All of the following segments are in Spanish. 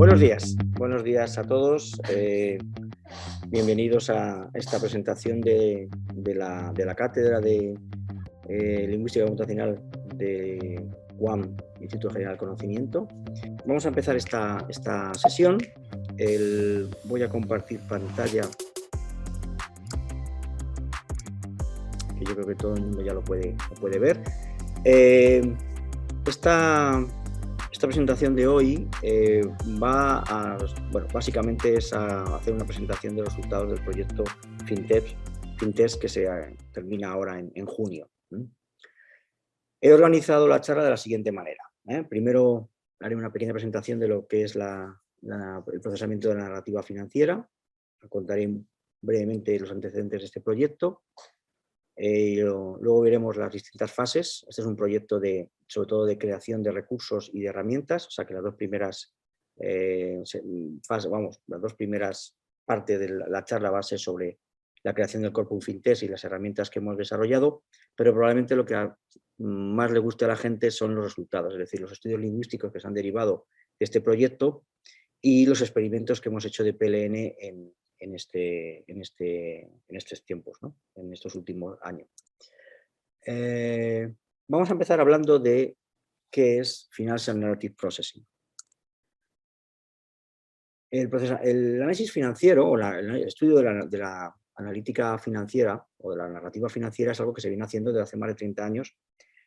Buenos días a todos. Bienvenidos a esta presentación de la Cátedra de Lingüística Computacional de UAM, Instituto General del Conocimiento. Vamos a empezar esta sesión. Voy a compartir pantalla, que yo creo que todo el mundo ya lo puede ver. Esta presentación de hoy básicamente es a hacer una presentación de los resultados del proyecto FinTest que se termina ahora en junio. He organizado la charla de la siguiente manera. Primero haré una pequeña presentación de lo que es el procesamiento de la narrativa financiera. Contaré brevemente los antecedentes de este proyecto. Luego veremos las distintas fases. Este es un proyecto sobre todo de creación de recursos y de herramientas, o sea que las dos primeras partes de la charla va a ser sobre la creación del corpus FinTest y las herramientas que hemos desarrollado, pero probablemente lo que más le guste a la gente son los resultados, es decir, los estudios lingüísticos que se han derivado de este proyecto y los experimentos que hemos hecho de PLN en estos tiempos, ¿no? En estos últimos años. Vamos a empezar hablando de qué es Financial Narrative Processing. El análisis financiero o el estudio de la analítica financiera o de la narrativa financiera es algo que se viene haciendo desde hace más de 30 años,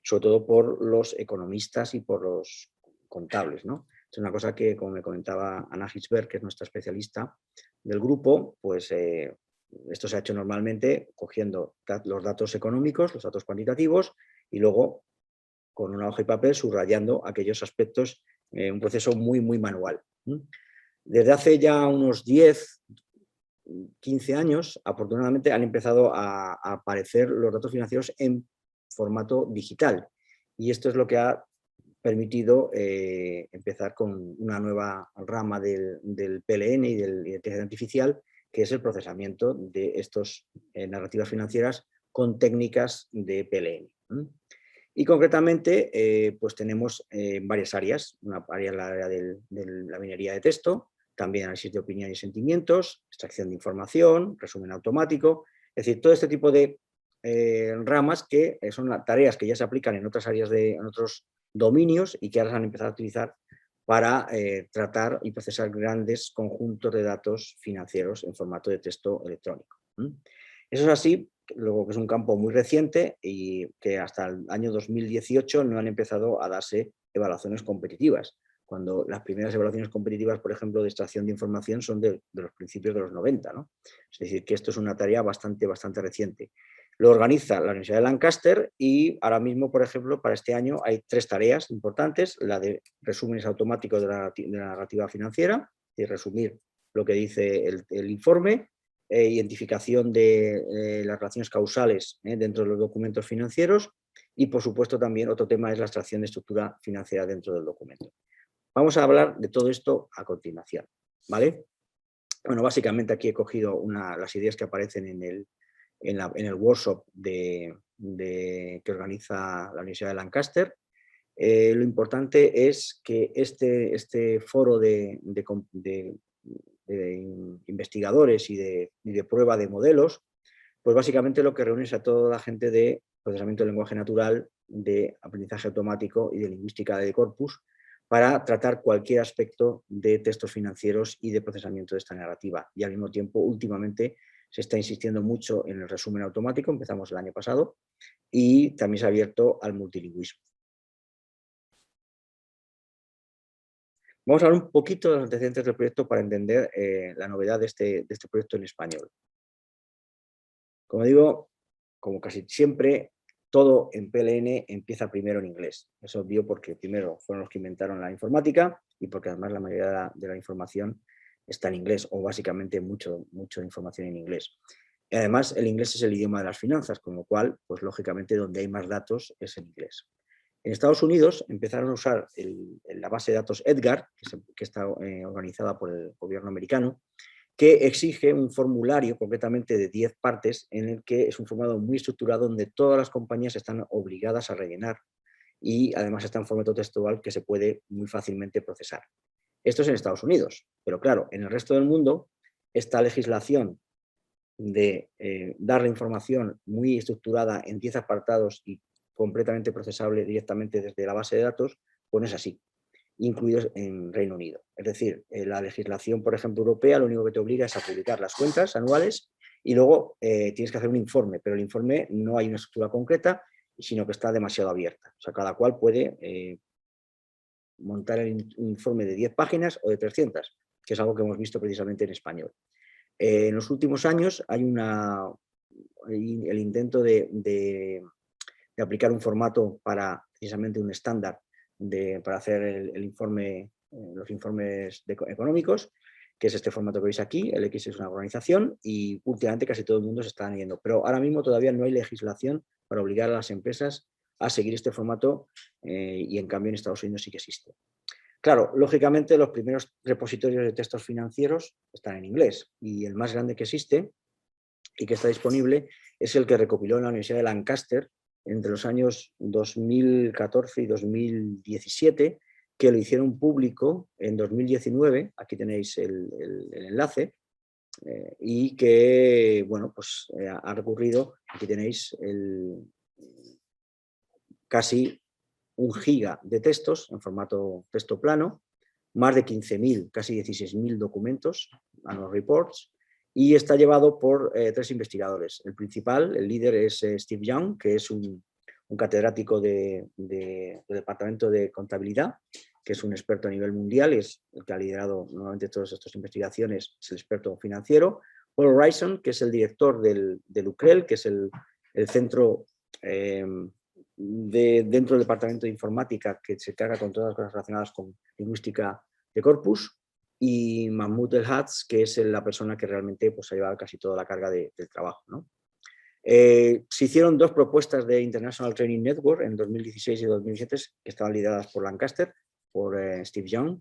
sobre todo por los economistas y por los contables, ¿no? Es una cosa que, como me comentaba Anna Hirschberg, que es nuestra especialista del grupo, pues esto se ha hecho normalmente cogiendo los datos económicos, los datos cuantitativos, y luego con una hoja y papel subrayando aquellos aspectos, un proceso muy, muy manual. Desde hace ya unos 10, 15 años, afortunadamente han empezado a aparecer los datos financieros en formato digital, y esto es lo que ha permitido empezar con una nueva rama del PLN y de la inteligencia artificial, que es el procesamiento de estas narrativas financieras con técnicas de PLN. Y concretamente, pues tenemos varias áreas. Una área es la área de la minería de texto, también análisis de opinión y sentimientos, extracción de información, resumen automático, es decir, todo este tipo de ramas que son tareas que ya se aplican en otras áreas, en otros dominios, y que ahora se han empezado a utilizar para tratar y procesar grandes conjuntos de datos financieros en formato de texto electrónico. Eso es así, luego que es un campo muy reciente y que hasta el año 2018 no han empezado a darse evaluaciones competitivas, cuando las primeras evaluaciones competitivas, por ejemplo, de extracción de información son de los principios de los 90, ¿no? Es decir, que esto es una tarea bastante reciente. Lo organiza la Universidad de Lancaster y ahora mismo, por ejemplo, para este año hay 3 tareas importantes: la de resúmenes automáticos de la narrativa financiera, y resumir lo que dice el informe, identificación de las relaciones causales dentro de los documentos financieros, y por supuesto también otro tema es la extracción de estructura financiera dentro del documento. Vamos a hablar de todo esto a continuación, ¿vale? Bueno, básicamente aquí he cogido las ideas que aparecen en el workshop que organiza la Universidad de Lancaster. Lo importante es que este foro de investigadores y de prueba de modelos, pues básicamente lo que reúne es a toda la gente de procesamiento del lenguaje natural, de aprendizaje automático y de lingüística de corpus, para tratar cualquier aspecto de textos financieros y de procesamiento de esta narrativa. Y al mismo tiempo, últimamente, se está insistiendo mucho en el resumen automático, empezamos el año pasado, y también se ha abierto al multilingüismo. Vamos a hablar un poquito de los antecedentes del proyecto para entender la novedad de este proyecto en español. Como digo, como casi siempre, todo en PLN empieza primero en inglés. Es obvio porque primero fueron los que inventaron la informática y porque además la mayoría de la información está en inglés, o básicamente mucha información en inglés. Y además el inglés es el idioma de las finanzas, con lo cual, pues lógicamente donde hay más datos es en inglés. En Estados Unidos empezaron a usar la base de datos Edgar, que está organizada por el gobierno americano, que exige un formulario concretamente de 10 partes, en el que es un formulario muy estructurado donde todas las compañías están obligadas a rellenar, y además está en formato textual que se puede muy fácilmente procesar. Esto es en Estados Unidos, pero claro, en el resto del mundo, esta legislación de dar la información muy estructurada en 10 apartados y completamente procesable directamente desde la base de datos, pues no es así, incluidos en Reino Unido. Es decir, la legislación, por ejemplo, europea, lo único que te obliga es a publicar las cuentas anuales y luego tienes que hacer un informe, pero el informe no hay una estructura concreta, sino que está demasiado abierta. O sea, cada cual puede montar el informe de 10 páginas o de 300, que es algo que hemos visto precisamente en español. En los últimos años hay el intento de aplicar un formato para precisamente un estándar para hacer el informe, los informes económicos, que es este formato que veis aquí. El X es una organización y últimamente casi todo el mundo se está yendo, pero ahora mismo todavía no hay legislación para obligar a las empresas a seguir este formato y en cambio en Estados Unidos sí que existe. Claro, lógicamente los primeros repositorios de textos financieros están en inglés y el más grande que existe y que está disponible es el que recopiló en la Universidad de Lancaster entre los años 2014 y 2017, que lo hicieron público en 2019, aquí tenéis el enlace, y que, bueno, pues ha recurrido, aquí tenéis casi 1 giga de textos en formato texto plano, más de 15.000, casi 16.000 documentos, annual reports, y está llevado por 3 investigadores. El principal, el líder es Steve Young, que es un catedrático del Departamento de Contabilidad, que es un experto a nivel mundial y es el que ha liderado normalmente todas estas investigaciones, es el experto financiero. Paul Horizon, que es el director del UCREL, que es el centro dentro del departamento de informática que se carga con todas las cosas relacionadas con lingüística de corpus, y Mahmoud El-Hatz, que es la persona que realmente pues, ha llevado casi toda la carga del trabajo, ¿no? Se hicieron 2 propuestas de International Training Network en 2016 y 2017 que estaban lideradas por Lancaster, por Steve Young,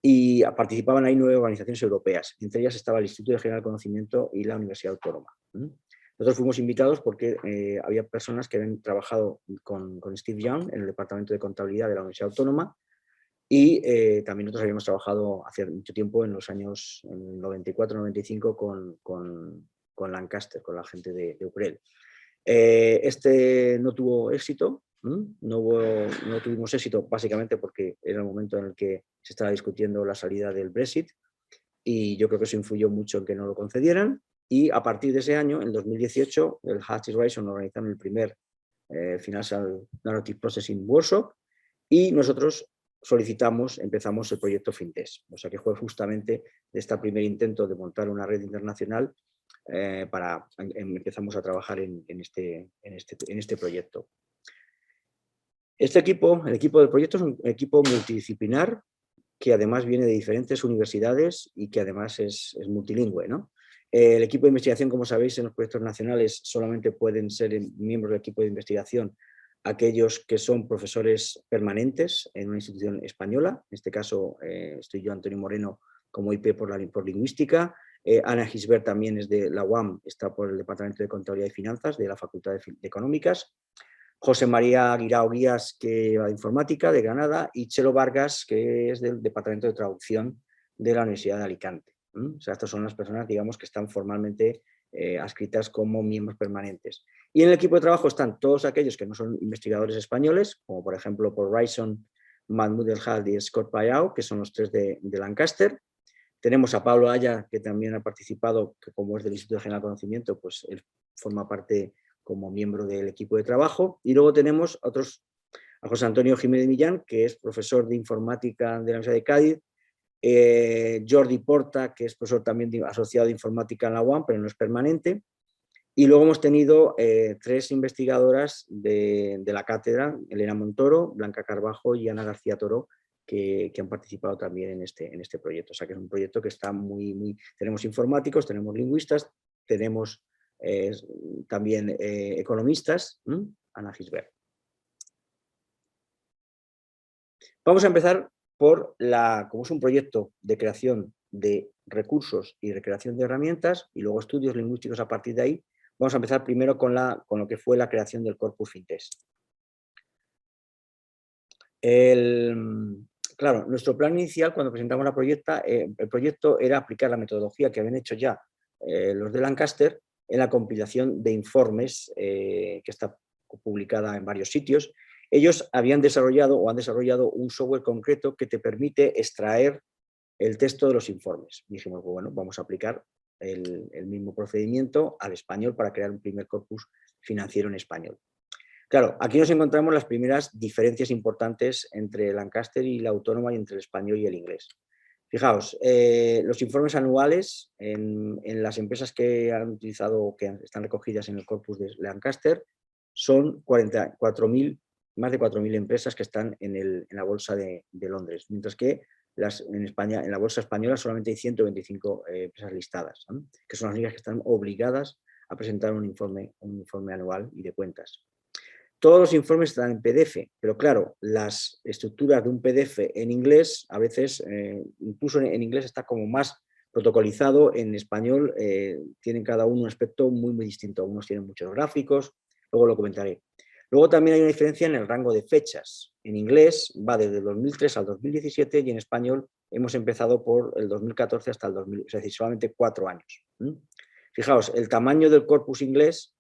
y participaban ahí 9 organizaciones europeas. Entre ellas estaba el Instituto de General Conocimiento y la Universidad Autónoma. Nosotros fuimos invitados porque había personas que habían trabajado con Steve Young en el Departamento de Contabilidad de la Universidad Autónoma y también nosotros habíamos trabajado hace mucho tiempo en los años 94-95 con Lancaster, con la gente de UCREL. Este no tuvo éxito, no tuvimos éxito básicamente porque era el momento en el que se estaba discutiendo la salida del Brexit y yo creo que eso influyó mucho en que no lo concedieran. Y a partir de ese año, en 2018, el Hatch Horizon organizaron el primer Financial Narrative Processing Workshop y nosotros empezamos el proyecto FinTest. O sea que fue justamente de este primer intento de montar una red internacional empezamos a trabajar en este proyecto. Este equipo, el equipo del proyecto, es un equipo multidisciplinar que además viene de diferentes universidades y que además es multilingüe, ¿no? El equipo de investigación, como sabéis, en los proyectos nacionales solamente pueden ser miembros del equipo de investigación aquellos que son profesores permanentes en una institución española. En este caso estoy yo, Antonio Moreno, como IP por lingüística. Ana Gisbert también es de la UAM, está por el Departamento de Contabilidad y Finanzas de la Facultad de Económicas. José María Guirao Guías, que va de Informática, de Granada, y Chelo Vargas, que es del Departamento de Traducción de la Universidad de Alicante. O sea, estas son las personas, digamos, que están formalmente adscritas como miembros permanentes. Y en el equipo de trabajo están todos aquellos que no son investigadores españoles, como por ejemplo por Horizon, Mahmoud El-Hatz y Scott Payao, que son los 3 de Lancaster. Tenemos a Pablo Aya, que también ha participado, que como es del Instituto de General Conocimiento, pues él forma parte como miembro del equipo de trabajo. Y luego tenemos a José Antonio Jiménez Millán, que es profesor de informática de la Universidad de Cádiz, Jordi Porta, que es profesor también asociado de informática en la UAM, pero no es permanente. Y luego hemos tenido 3 investigadoras de la cátedra, Elena Montoro, Blanca Carbajo y Ana García Toro, que han participado también en este proyecto. O sea que es un proyecto que está Tenemos informáticos, tenemos lingüistas, tenemos también economistas, Ana Gisbert. Vamos a empezar como es un proyecto de creación de recursos y de creación de herramientas y luego estudios lingüísticos a partir de ahí, vamos a empezar primero con lo que fue la creación del corpus FinTest. Claro, nuestro plan inicial cuando presentamos el proyecto era aplicar la metodología que habían hecho ya los de Lancaster en la compilación de informes que está publicada en varios sitios. Ellos habían desarrollado o han desarrollado un software concreto que te permite extraer el texto de los informes. Y dijimos, bueno, vamos a aplicar el mismo procedimiento al español para crear un primer corpus financiero en español. Claro, aquí nos encontramos las primeras diferencias importantes entre Lancaster y la Autónoma y entre el español y el inglés. Fijaos, los informes anuales en las empresas que han utilizado, que están recogidas en el corpus de Lancaster, son 44.000, más de 4.000 empresas que están en la bolsa de Londres, mientras que en España, en la bolsa española solamente hay 125 empresas listadas, ¿no? Que son las únicas que están obligadas a presentar un informe anual y de cuentas. Todos los informes están en PDF, pero claro, las estructuras de un PDF en inglés, a veces, incluso en inglés está como más protocolizado, en español tienen cada uno un aspecto muy, muy distinto. Unos tienen muchos gráficos, luego lo comentaré. Luego también hay una diferencia en el rango de fechas. En inglés va desde el 2003 al 2017 y en español hemos empezado por el 2014 hasta el 2000, es decir, solamente 4 años. Fijaos, el tamaño del corpus inglés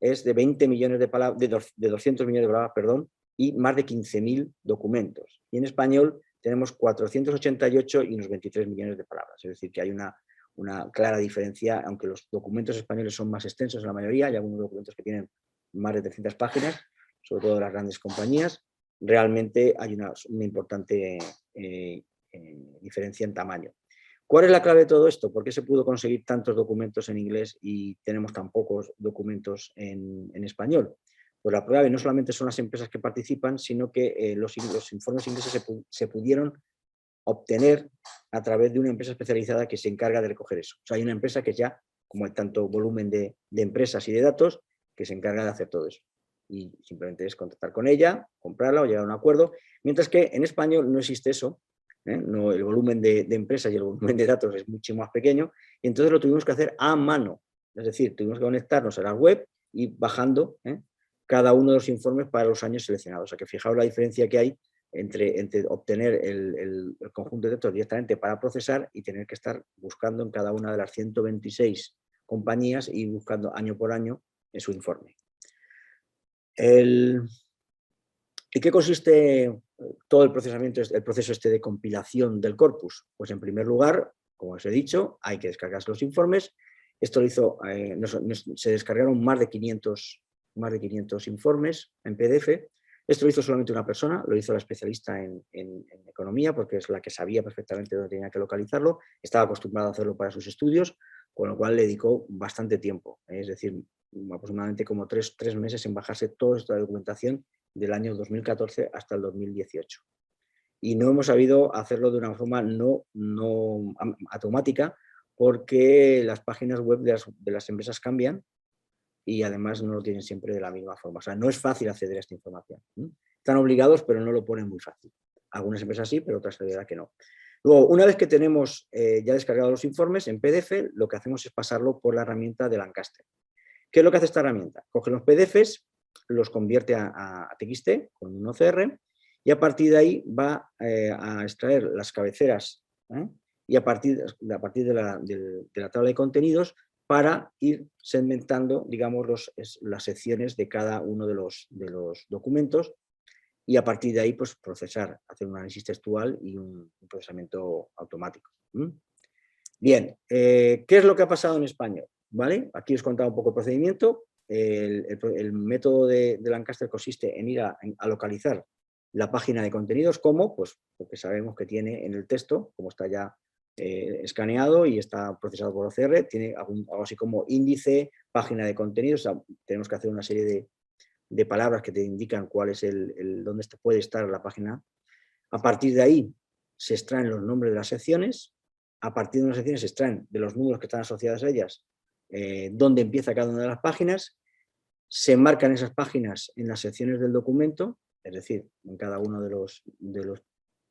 es de 20 millones de palabras, de 200 millones de palabras, perdón, y más de 15.000 documentos. Y en español tenemos 488 y unos 23 millones de palabras. Es decir, que hay una clara diferencia, aunque los documentos españoles son más extensos en la mayoría, hay algunos documentos que tienen más de 300 páginas, sobre todo de las grandes compañías, realmente hay una importante diferencia en tamaño. ¿Cuál es la clave de todo esto? ¿Por qué se pudo conseguir tantos documentos en inglés y tenemos tan pocos documentos en español? Pues la clave no solamente son las empresas que participan, sino que los informes ingleses se pudieron obtener a través de una empresa especializada que se encarga de recoger eso. O sea, hay una empresa que ya, como hay tanto volumen de empresas y de datos, que se encarga de hacer todo eso. Y simplemente es contactar con ella, comprarla o llegar a un acuerdo, mientras que en español no existe eso. No, el volumen de empresas y el volumen de datos es mucho más pequeño, y entonces lo tuvimos que hacer a mano. Es decir, tuvimos que conectarnos a la web y bajando cada uno de los informes para los años seleccionados. O sea que fijaos la diferencia que hay entre obtener el conjunto de datos directamente para procesar y tener que estar buscando en cada una de las 126 compañías y buscando año por año en su informe. ¿En qué consiste todo el proceso de compilación del corpus? Pues en primer lugar, como os he dicho, hay que descargar los informes. Esto lo hizo, se descargaron más de 500 informes en PDF. Esto lo hizo solamente una persona, lo hizo la especialista en economía, porque es la que sabía perfectamente dónde tenía que localizarlo, estaba acostumbrada a hacerlo para sus estudios, con lo cual le dedicó bastante tiempo, es decir, aproximadamente como tres meses en bajarse toda esta documentación del año 2014 hasta el 2018. Y no hemos sabido hacerlo de una forma no automática, porque las páginas web de las empresas cambian y además no lo tienen siempre de la misma forma. O sea, no es fácil acceder a esta información. Están obligados, pero no lo ponen muy fácil. Algunas empresas sí, pero otras se verá que no. Luego, una vez que tenemos ya descargados los informes en PDF, lo que hacemos es pasarlo por la herramienta de Lancaster. ¿Qué es lo que hace esta herramienta? Coge los PDFs, los convierte a TXT con un OCR y a partir de ahí va a extraer las cabeceras y a partir de la tabla de contenidos para ir segmentando, digamos, las secciones de cada uno de los documentos y a partir de ahí pues procesar, hacer un análisis textual y un procesamiento automático. Bien, ¿qué es lo que ha pasado en español? ¿Vale? Aquí os he contado un poco el procedimiento. El método de Lancaster consiste en ir a localizar la página de contenidos. ¿Cómo? Pues porque sabemos que tiene en el texto, como está ya escaneado y está procesado por OCR, tiene algo así como índice, página de contenidos. O sea, tenemos que hacer una serie de palabras que te indican cuál es dónde puede estar la página. A partir de ahí se extraen los nombres de las secciones. A partir de las secciones se extraen de los números que están asociados a ellas dónde empieza cada una de las páginas. Se marcan esas páginas en las secciones del documento, es decir, en cada uno de los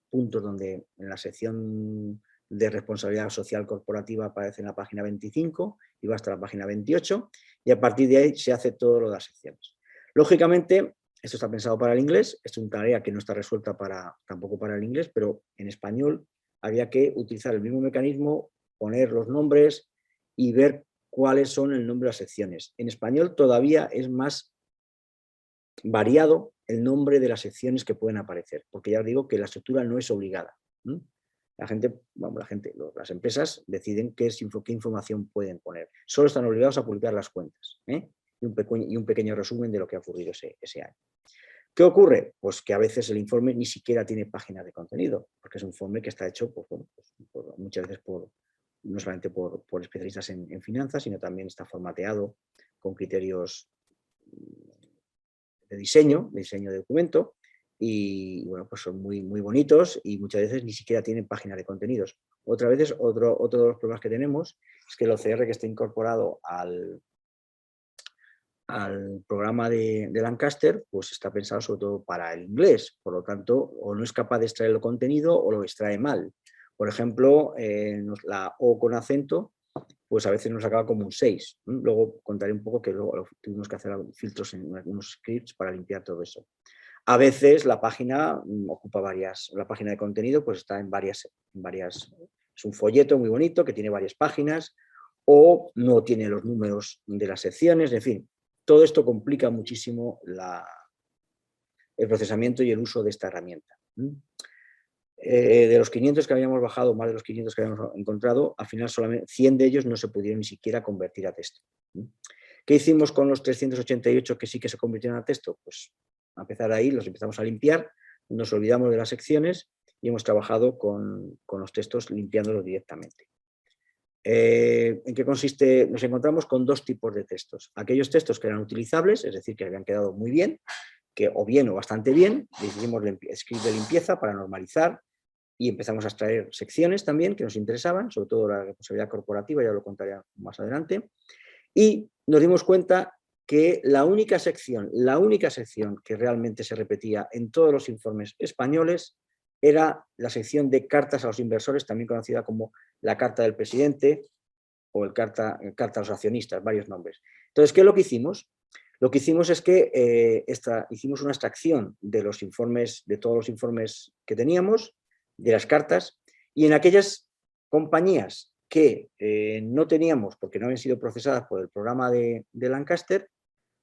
puntos donde en la sección de responsabilidad social corporativa aparece en la página 25 y va hasta la página 28 y a partir de ahí se hace todo lo de las secciones. Lógicamente, Esto está pensado para el inglés, es una tarea que no está resuelta tampoco para el inglés, pero en español había que utilizar el mismo mecanismo, poner los nombres y ver cuáles son el nombre de las secciones. En español todavía es más variado el nombre de las secciones que pueden aparecer, porque ya os digo que la estructura no es obligada. Las empresas deciden qué información pueden poner. Solo están obligados a publicar las cuentas y un pequeño resumen de lo que ha ocurrido ese año. ¿Qué ocurre? Pues que a veces el informe ni siquiera tiene páginas de contenido, porque es un informe que está hecho muchas veces no solamente por especialistas en finanzas, sino también está formateado con criterios de diseño de documento, y bueno, pues son muy, muy bonitos y muchas veces ni siquiera tienen página de contenidos. Otras veces, otro de los problemas que tenemos es que el OCR que está incorporado al programa de Lancaster, pues está pensado sobre todo para el inglés, por lo tanto, o no es capaz de extraer el contenido o lo extrae mal. Por ejemplo, la O con acento, pues a veces nos acaba como un 6. Luego contaré un poco que luego tuvimos que hacer filtros en algunos scripts para limpiar todo eso. A veces la página ocupa la página de contenido pues está en varias, es un folleto muy bonito que tiene varias páginas, o no tiene los números de las secciones, en fin, todo esto complica muchísimo el procesamiento y el uso de esta herramienta. De los 500 que habíamos bajado, más de los 500 que habíamos encontrado, al final solamente 100 de ellos no se pudieron ni siquiera convertir a texto. ¿Qué hicimos con los 388 que sí que se convirtieron a texto? Pues a empezar ahí, los empezamos a limpiar, nos olvidamos de las secciones y hemos trabajado con los textos limpiándolos directamente. ¿En qué consiste? Nos encontramos con dos tipos de textos. Aquellos textos que eran utilizables, es decir, que habían quedado muy bien, o bien o bastante bien, le hicimos script de limpieza para normalizar y empezamos a extraer secciones también que nos interesaban, sobre todo la responsabilidad corporativa, ya lo contaré más adelante, y nos dimos cuenta que la única sección que realmente se repetía en todos los informes españoles era la sección de cartas a los inversores, también conocida como la carta del presidente o carta a los accionistas, varios nombres. Entonces, ¿qué es lo que hicimos? Lo que hicimos es que hicimos una extracción de los informes, de todos los informes que teníamos, de las cartas, y en aquellas compañías que no teníamos porque no habían sido procesadas por el programa de Lancaster,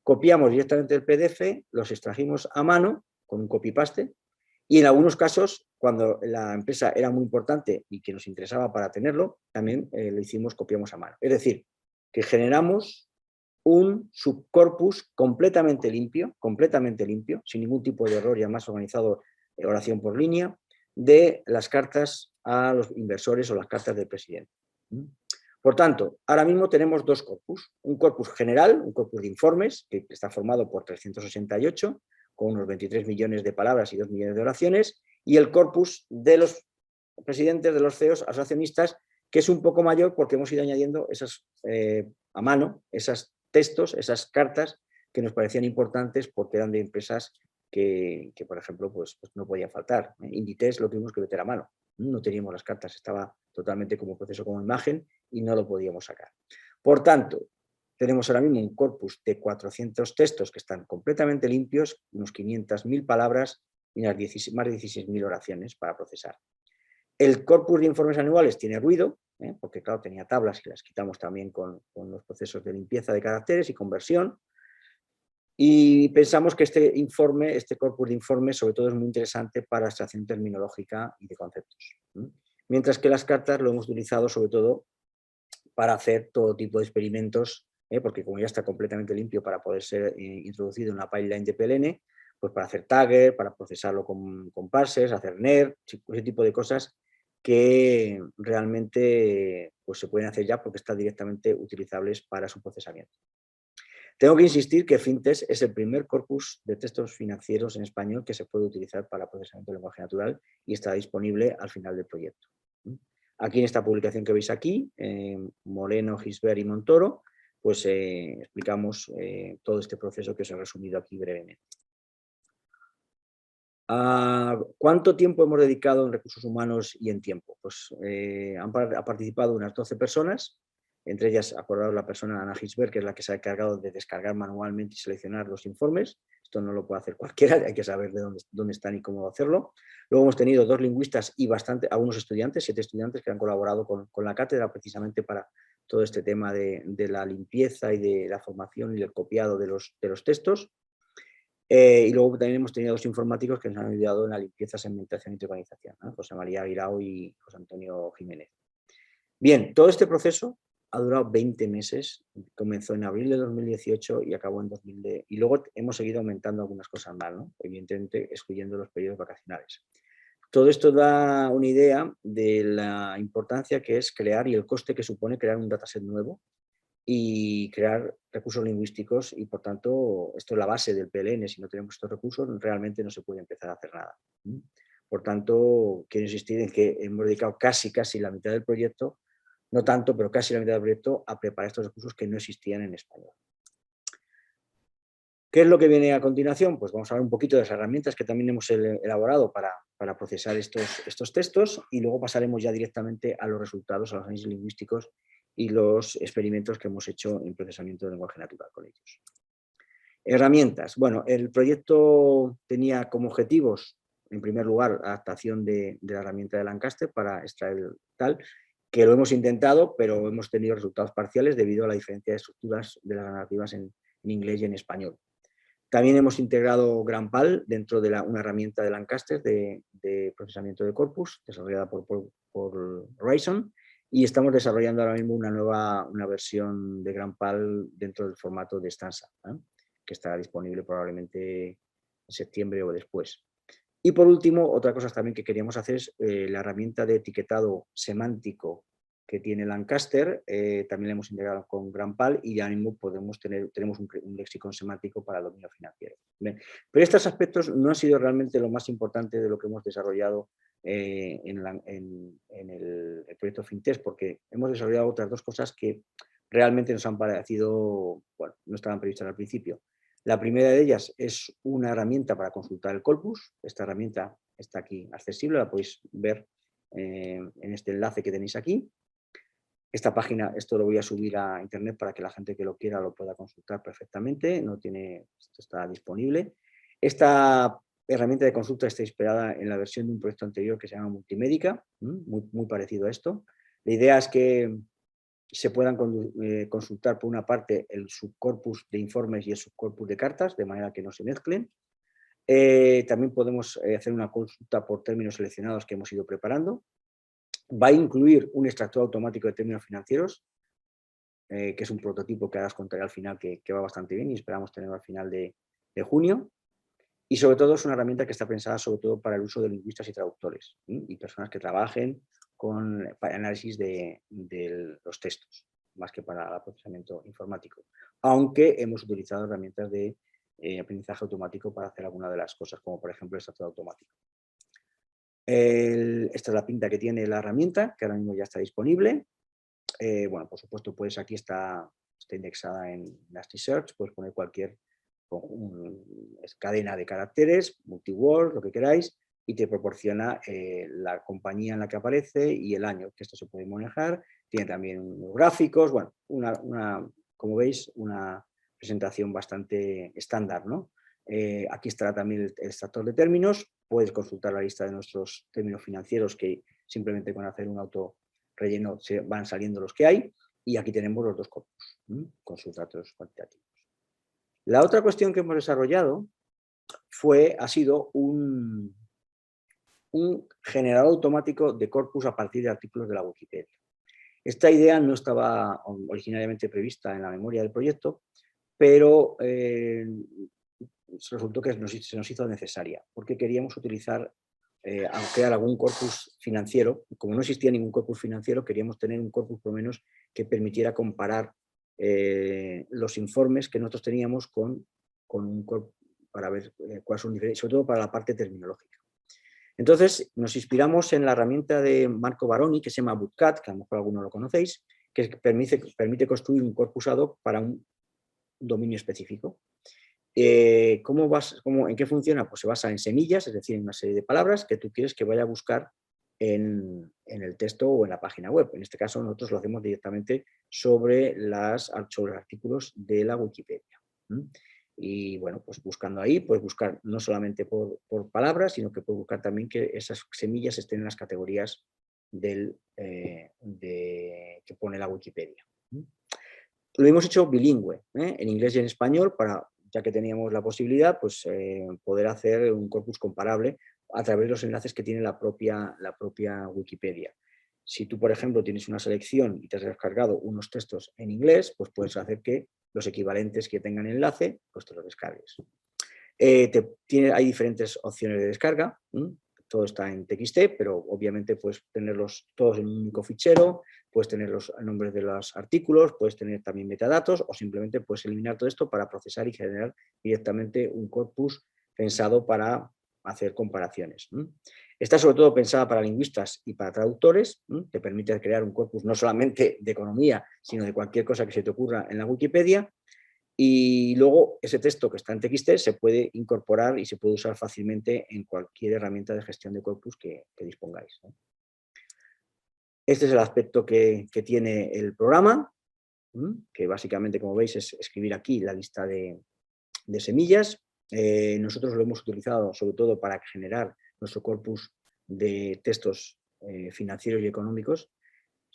copiamos directamente el PDF, los extrajimos a mano con un copy-paste, y en algunos casos, cuando la empresa era muy importante y que nos interesaba para tenerlo, también copiamos a mano. Es decir, que generamos un subcorpus completamente limpio, sin ningún tipo de error, y además organizado oración por línea, de las cartas a los inversores o las cartas del presidente. Por tanto, ahora mismo tenemos dos corpus. Un corpus general, un corpus de informes, que está formado por 368, con unos 23 millones de palabras y 2 millones de oraciones, y el corpus de los presidentes, de los CEOs, asociacionistas, que es un poco mayor porque hemos ido añadiendo a mano esos textos, esas cartas que nos parecían importantes porque eran de empresas que por ejemplo, pues no podían faltar. Inditex lo tuvimos que meter a mano. No teníamos las cartas, estaba totalmente como proceso, como imagen, y no lo podíamos sacar. Por tanto, tenemos ahora mismo un corpus de 400 textos que están completamente limpios, unos 500.000 palabras y más de 16.000 oraciones para procesar. El corpus de informes anuales tiene ruido, porque claro, tenía tablas y las quitamos también con los procesos de limpieza de caracteres y conversión. Y pensamos que este corpus de informes sobre todo es muy interesante para extracción terminológica y de conceptos. Mientras que las cartas lo hemos utilizado sobre todo para hacer todo tipo de experimentos, porque como ya está completamente limpio para poder ser introducido en la pipeline de PLN, pues para hacer tagger, para procesarlo con parsers, hacer NER, ese tipo de cosas que realmente pues, se pueden hacer ya porque están directamente utilizables para su procesamiento. Tengo que insistir que Fintex es el primer corpus de textos financieros en español que se puede utilizar para procesamiento de lenguaje natural y está disponible al final del proyecto. Aquí en esta publicación que veis aquí, Moreno, Gisbert y Montoro, pues explicamos todo este proceso que os he resumido aquí brevemente. ¿Cuánto tiempo hemos dedicado en recursos humanos y en tiempo? Pues ha participado unas 12 personas, entre ellas, acordaos, la persona Ana Gisbert, que es la que se ha encargado de descargar manualmente y seleccionar los informes. esto no lo puede hacer cualquiera, hay que saber de dónde están y cómo hacerlo. Luego hemos tenido 2 lingüistas y algunos estudiantes, 7 estudiantes que han colaborado con la cátedra precisamente para todo este tema de la limpieza y de la formación y el copiado de los textos. Y luego también hemos tenido 2 informáticos que nos han ayudado en la limpieza, segmentación y organización, ¿no? José María Aguirao y José Antonio Jiménez. Bien, todo este proceso ha durado 20 meses, comenzó en abril de 2018 y acabó en 2000 y luego hemos seguido aumentando algunas cosas más, ¿no? Evidentemente excluyendo los periodos vacacionales. Todo esto da una idea de la importancia que es crear y el coste que supone crear un dataset nuevo y crear recursos lingüísticos y, por tanto, esto es la base del PLN. Si no tenemos estos recursos, realmente no se puede empezar a hacer nada. Por tanto, quiero insistir en que hemos dedicado casi la mitad del proyecto, no tanto, pero casi la mitad del proyecto, a preparar estos recursos que no existían en español. ¿Qué es lo que viene a continuación? Pues vamos a hablar un poquito de las herramientas que también hemos elaborado para procesar estos textos y luego pasaremos ya directamente a los resultados, a los análisis lingüísticos y los experimentos que hemos hecho en procesamiento de lenguaje natural con ellos. Herramientas. Bueno, el proyecto tenía como objetivos, en primer lugar, adaptación de la herramienta de Lancaster para extraer tal, que lo hemos intentado, pero hemos tenido resultados parciales debido a la diferencia de estructuras de las narrativas en inglés y en español. También hemos integrado GramPal dentro de una herramienta de Lancaster de procesamiento de corpus, desarrollada por Rayson, y estamos desarrollando ahora mismo una versión de GramPal dentro del formato de Stanza, que estará disponible probablemente en septiembre o después. Y por último, otra cosa también que queríamos hacer es la herramienta de etiquetado semántico que tiene Lancaster, también la hemos integrado con GramPal y ya mismo tenemos un léxico semántico para el dominio financiero. Bien. Pero estos aspectos no han sido realmente lo más importante de lo que hemos desarrollado en el proyecto FinTest, porque hemos desarrollado otras 2 cosas que realmente nos han parecido, bueno, no estaban previstas al principio. La primera de ellas es una herramienta para consultar el corpus. Esta herramienta está aquí accesible, la podéis ver en este enlace que tenéis aquí. Esta página, esto lo voy a subir a internet para que la gente que lo quiera lo pueda consultar perfectamente. Esto está disponible. Esta herramienta de consulta está inspirada en la versión de un proyecto anterior que se llama Multimédica, muy parecido a esto. La idea es que se puedan consultar por una parte el subcorpus de informes y el subcorpus de cartas, de manera que no se mezclen. También podemos hacer una consulta por términos seleccionados que hemos ido preparando. Va a incluir un extractor automático de términos financieros, que es un prototipo que ahora os contaré al final que va bastante bien y esperamos tenerlo al final de junio. Y sobre todo es una herramienta que está pensada sobre todo para el uso de lingüistas y traductores y personas que trabajen para análisis de los textos, más que para el procesamiento informático. Aunque hemos utilizado herramientas de aprendizaje automático para hacer alguna de las cosas, como por ejemplo el extractor automático. Esta es la pinta que tiene la herramienta, que ahora mismo ya está disponible. Bueno, por supuesto, pues aquí está indexada en Elasticsearch, puedes poner cualquier cadena de caracteres, multiword, lo que queráis, y te proporciona la compañía en la que aparece y el año, que esto se puede manejar. Tiene también unos gráficos, bueno, como veis, una presentación bastante estándar, ¿no? Aquí estará también el extractor de términos. Puedes consultar la lista de nuestros términos financieros que simplemente con hacer un auto relleno se van saliendo los que hay. Y aquí tenemos los 2 corpus con sus datos cuantitativos. La otra cuestión que hemos desarrollado ha sido un generador automático de corpus a partir de artículos de la Wikipedia. Esta idea no estaba originariamente prevista en la memoria del proyecto, pero resultó que se nos hizo necesaria, porque queríamos utilizar, crear algún corpus financiero. Como no existía ningún corpus financiero, queríamos tener un corpus por lo menos que permitiera comparar los informes que nosotros teníamos con un corpus para ver cuáles son diferentes, sobre todo para la parte terminológica. Entonces nos inspiramos en la herramienta de Marco Baroni, que se llama Bootcat, que a lo mejor algunos lo conocéis, que permite construir un corpus ad hoc para un dominio específico. ¿En qué funciona? Pues se basa en semillas, es decir, en una serie de palabras que tú quieres que vaya a buscar en el texto o en la página web. En este caso nosotros lo hacemos directamente sobre los artículos de la Wikipedia. Y bueno, pues buscando ahí, puedes buscar no solamente por palabras, sino que puedes buscar también que esas semillas estén en las categorías que pone la Wikipedia. Lo hemos hecho bilingüe, en inglés y en español, para, ya que teníamos la posibilidad, pues poder hacer un corpus comparable a través de los enlaces que tiene la propia Wikipedia. Si tú, por ejemplo, tienes una selección y te has descargado unos textos en inglés, pues puedes hacer que los equivalentes que tengan enlace, pues te los descargues. Hay diferentes opciones de descarga, todo está en TXT, pero obviamente puedes tenerlos todos en un único fichero, puedes tener los nombres de los artículos, puedes tener también metadatos o simplemente puedes eliminar todo esto para procesar y generar directamente un corpus pensado para hacer comparaciones. Está sobre todo pensada para lingüistas y para traductores, te permite crear un corpus no solamente de economía, sino de cualquier cosa que se te ocurra en la Wikipedia. Y luego ese texto que está en TXT se puede incorporar y se puede usar fácilmente en cualquier herramienta de gestión de corpus que dispongáis, ¿no? Este es el aspecto que tiene el programa, que básicamente, como veis, es escribir aquí la lista de semillas. Nosotros lo hemos utilizado sobre todo para generar nuestro corpus de textos financieros y económicos.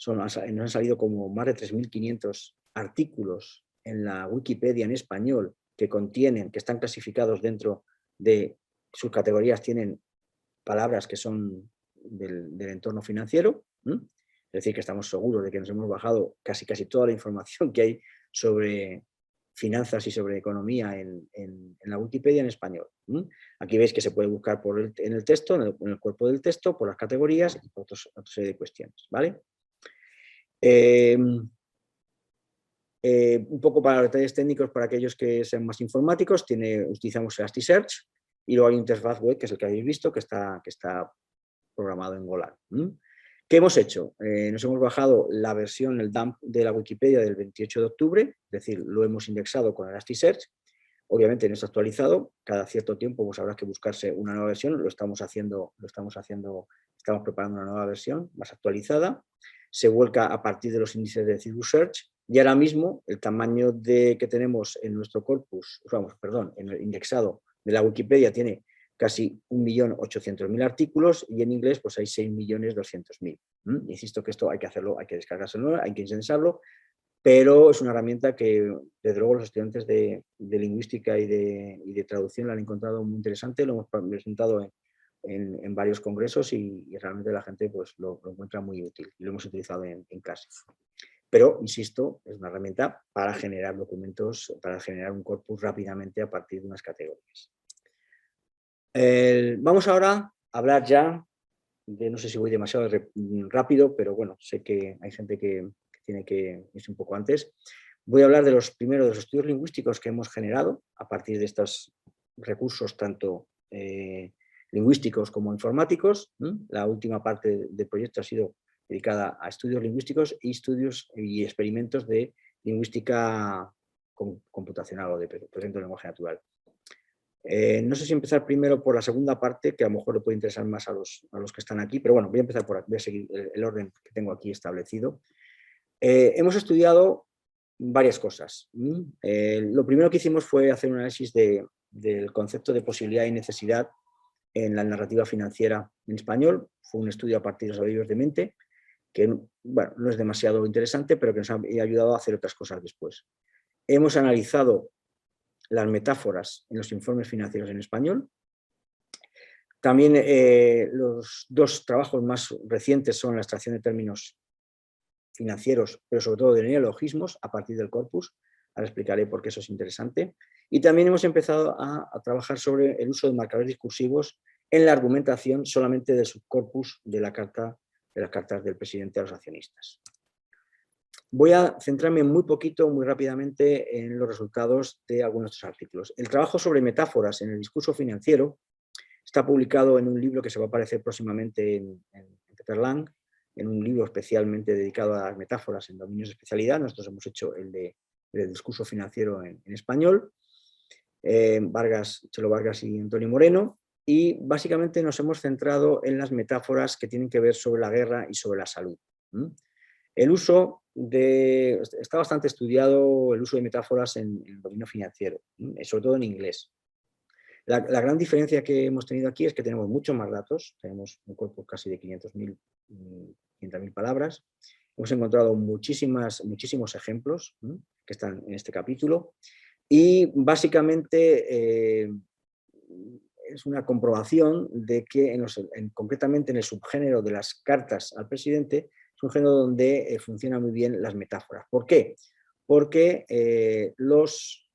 Nos han salido como más de 3.500 artículos en la Wikipedia en español que están clasificados dentro de sus categorías, tienen palabras que son del entorno financiero. Es decir, que estamos seguros de que nos hemos bajado casi toda la información que hay sobre finanzas y sobre economía en la Wikipedia en español. Aquí veis que se puede buscar en el texto, en el cuerpo del texto, por las categorías y por otra serie de cuestiones, ¿vale? Un poco para los detalles técnicos, para aquellos que sean más informáticos, utilizamos Elasticsearch y luego hay un interfaz web, que es el que habéis visto, que está programado en Golang. ¿Qué hemos hecho? Nos hemos bajado la versión, el dump de la Wikipedia del 28 de octubre, es decir, lo hemos indexado con Elasticsearch. Obviamente no está actualizado, cada cierto tiempo pues habrá que buscarse una nueva versión, estamos preparando una nueva versión más actualizada, se vuelca a partir de los índices de Cirrus Search y ahora mismo el tamaño que tenemos en nuestro corpus, en el indexado de la Wikipedia tiene casi 1.800.000 artículos y en inglés pues hay 6.200.000. Insisto que esto hay que hacerlo, hay que descargárselo, hay que indexarlo, pero es una herramienta que, desde luego, los estudiantes de lingüística y de traducción la han encontrado muy interesante, lo hemos presentado en varios congresos y realmente la gente pues, lo encuentra muy útil y lo hemos utilizado en clases. Pero, insisto, es una herramienta para generar documentos, para generar un corpus rápidamente a partir de unas categorías. Vamos ahora a hablar ya no sé si voy demasiado rápido, pero bueno, sé que hay gente que tiene que irse un poco antes. Voy a hablar de los estudios lingüísticos que hemos generado a partir de estos recursos, tanto lingüísticos como informáticos. La última parte del proyecto ha sido dedicada a estudios lingüísticos y estudios y experimentos de lingüística computacional o de presente de lenguaje natural. No sé si empezar primero por la segunda parte, que a lo mejor le puede interesar más a los que están aquí, pero bueno, voy a empezar por aquí, voy a seguir el orden que tengo aquí establecido. Hemos estudiado varias cosas. Lo primero que hicimos fue hacer un análisis del concepto de posibilidad y necesidad en la narrativa financiera en español. Fue un estudio a partir de los libros de mente, que bueno, no es demasiado interesante, pero que nos ha ayudado a hacer otras cosas después. Hemos analizado las metáforas en los informes financieros en español. También los dos trabajos más recientes son la extracción de términos financieros, pero sobre todo de neologismos a partir del corpus. Ahora explicaré por qué eso es interesante. Y también hemos empezado a trabajar sobre el uso de marcadores discursivos en la argumentación solamente del subcorpus de las cartas del presidente a los accionistas. Voy a centrarme muy rápidamente en los resultados de algunos de estos artículos. El trabajo sobre metáforas en el discurso financiero está publicado en un libro que se va a aparecer próximamente en Peter Lang, en un libro especialmente dedicado a las metáforas en dominios de especialidad. Nosotros hemos hecho el del discurso financiero en español, Chelo Vargas y Antonio Moreno, y básicamente nos hemos centrado en las metáforas que tienen que ver sobre la guerra y sobre la salud. Está bastante estudiado el uso de metáforas en el dominio financiero, sobre todo en inglés. La gran diferencia que hemos tenido aquí es que tenemos muchos más datos, tenemos un corpus casi de 500.000 palabras. Hemos encontrado muchísimos ejemplos que están en este capítulo y básicamente es una comprobación de que concretamente en el subgénero de las cartas al presidente es un género donde funcionan muy bien las metáforas. ¿Por qué? Porque los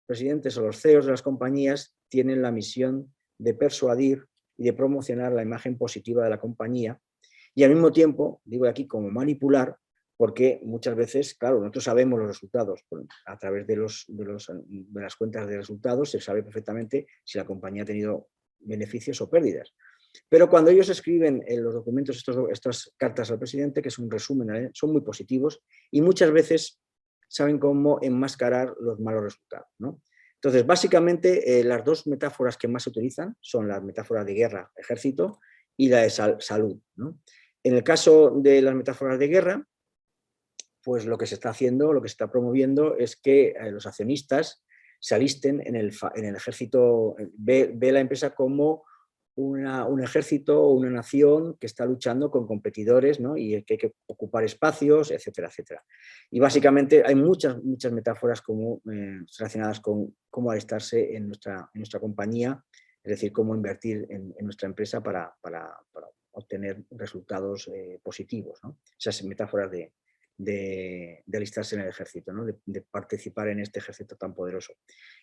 presidentes o los CEOs de las compañías tienen la misión de persuadir y de promocionar la imagen positiva de la compañía y al mismo tiempo, digo aquí como manipular, porque muchas veces, claro, nosotros sabemos los resultados, a través de las cuentas de resultados se sabe perfectamente si la compañía ha tenido beneficios o pérdidas. Pero cuando ellos escriben en los documentos estas cartas al presidente, que es un resumen, son muy positivos y muchas veces saben cómo enmascarar los malos resultados, ¿no? Entonces, básicamente, las dos metáforas que más se utilizan son las metáforas de guerra, ejército, y la de salud, ¿no? En el caso de las metáforas de guerra, pues lo que se está haciendo, lo que se está promoviendo es que los accionistas se alisten en el ejército, ve la empresa como un ejército o una nación que está luchando con competidores, ¿no? Y que hay que ocupar espacios, etcétera, etcétera. Y básicamente hay muchas metáforas relacionadas con cómo alistarse en nuestra compañía, es decir, cómo invertir en nuestra empresa para obtener resultados positivos, ¿no? Esas metáforas de alistarse en el ejército, ¿no? De participar en este ejército tan poderoso.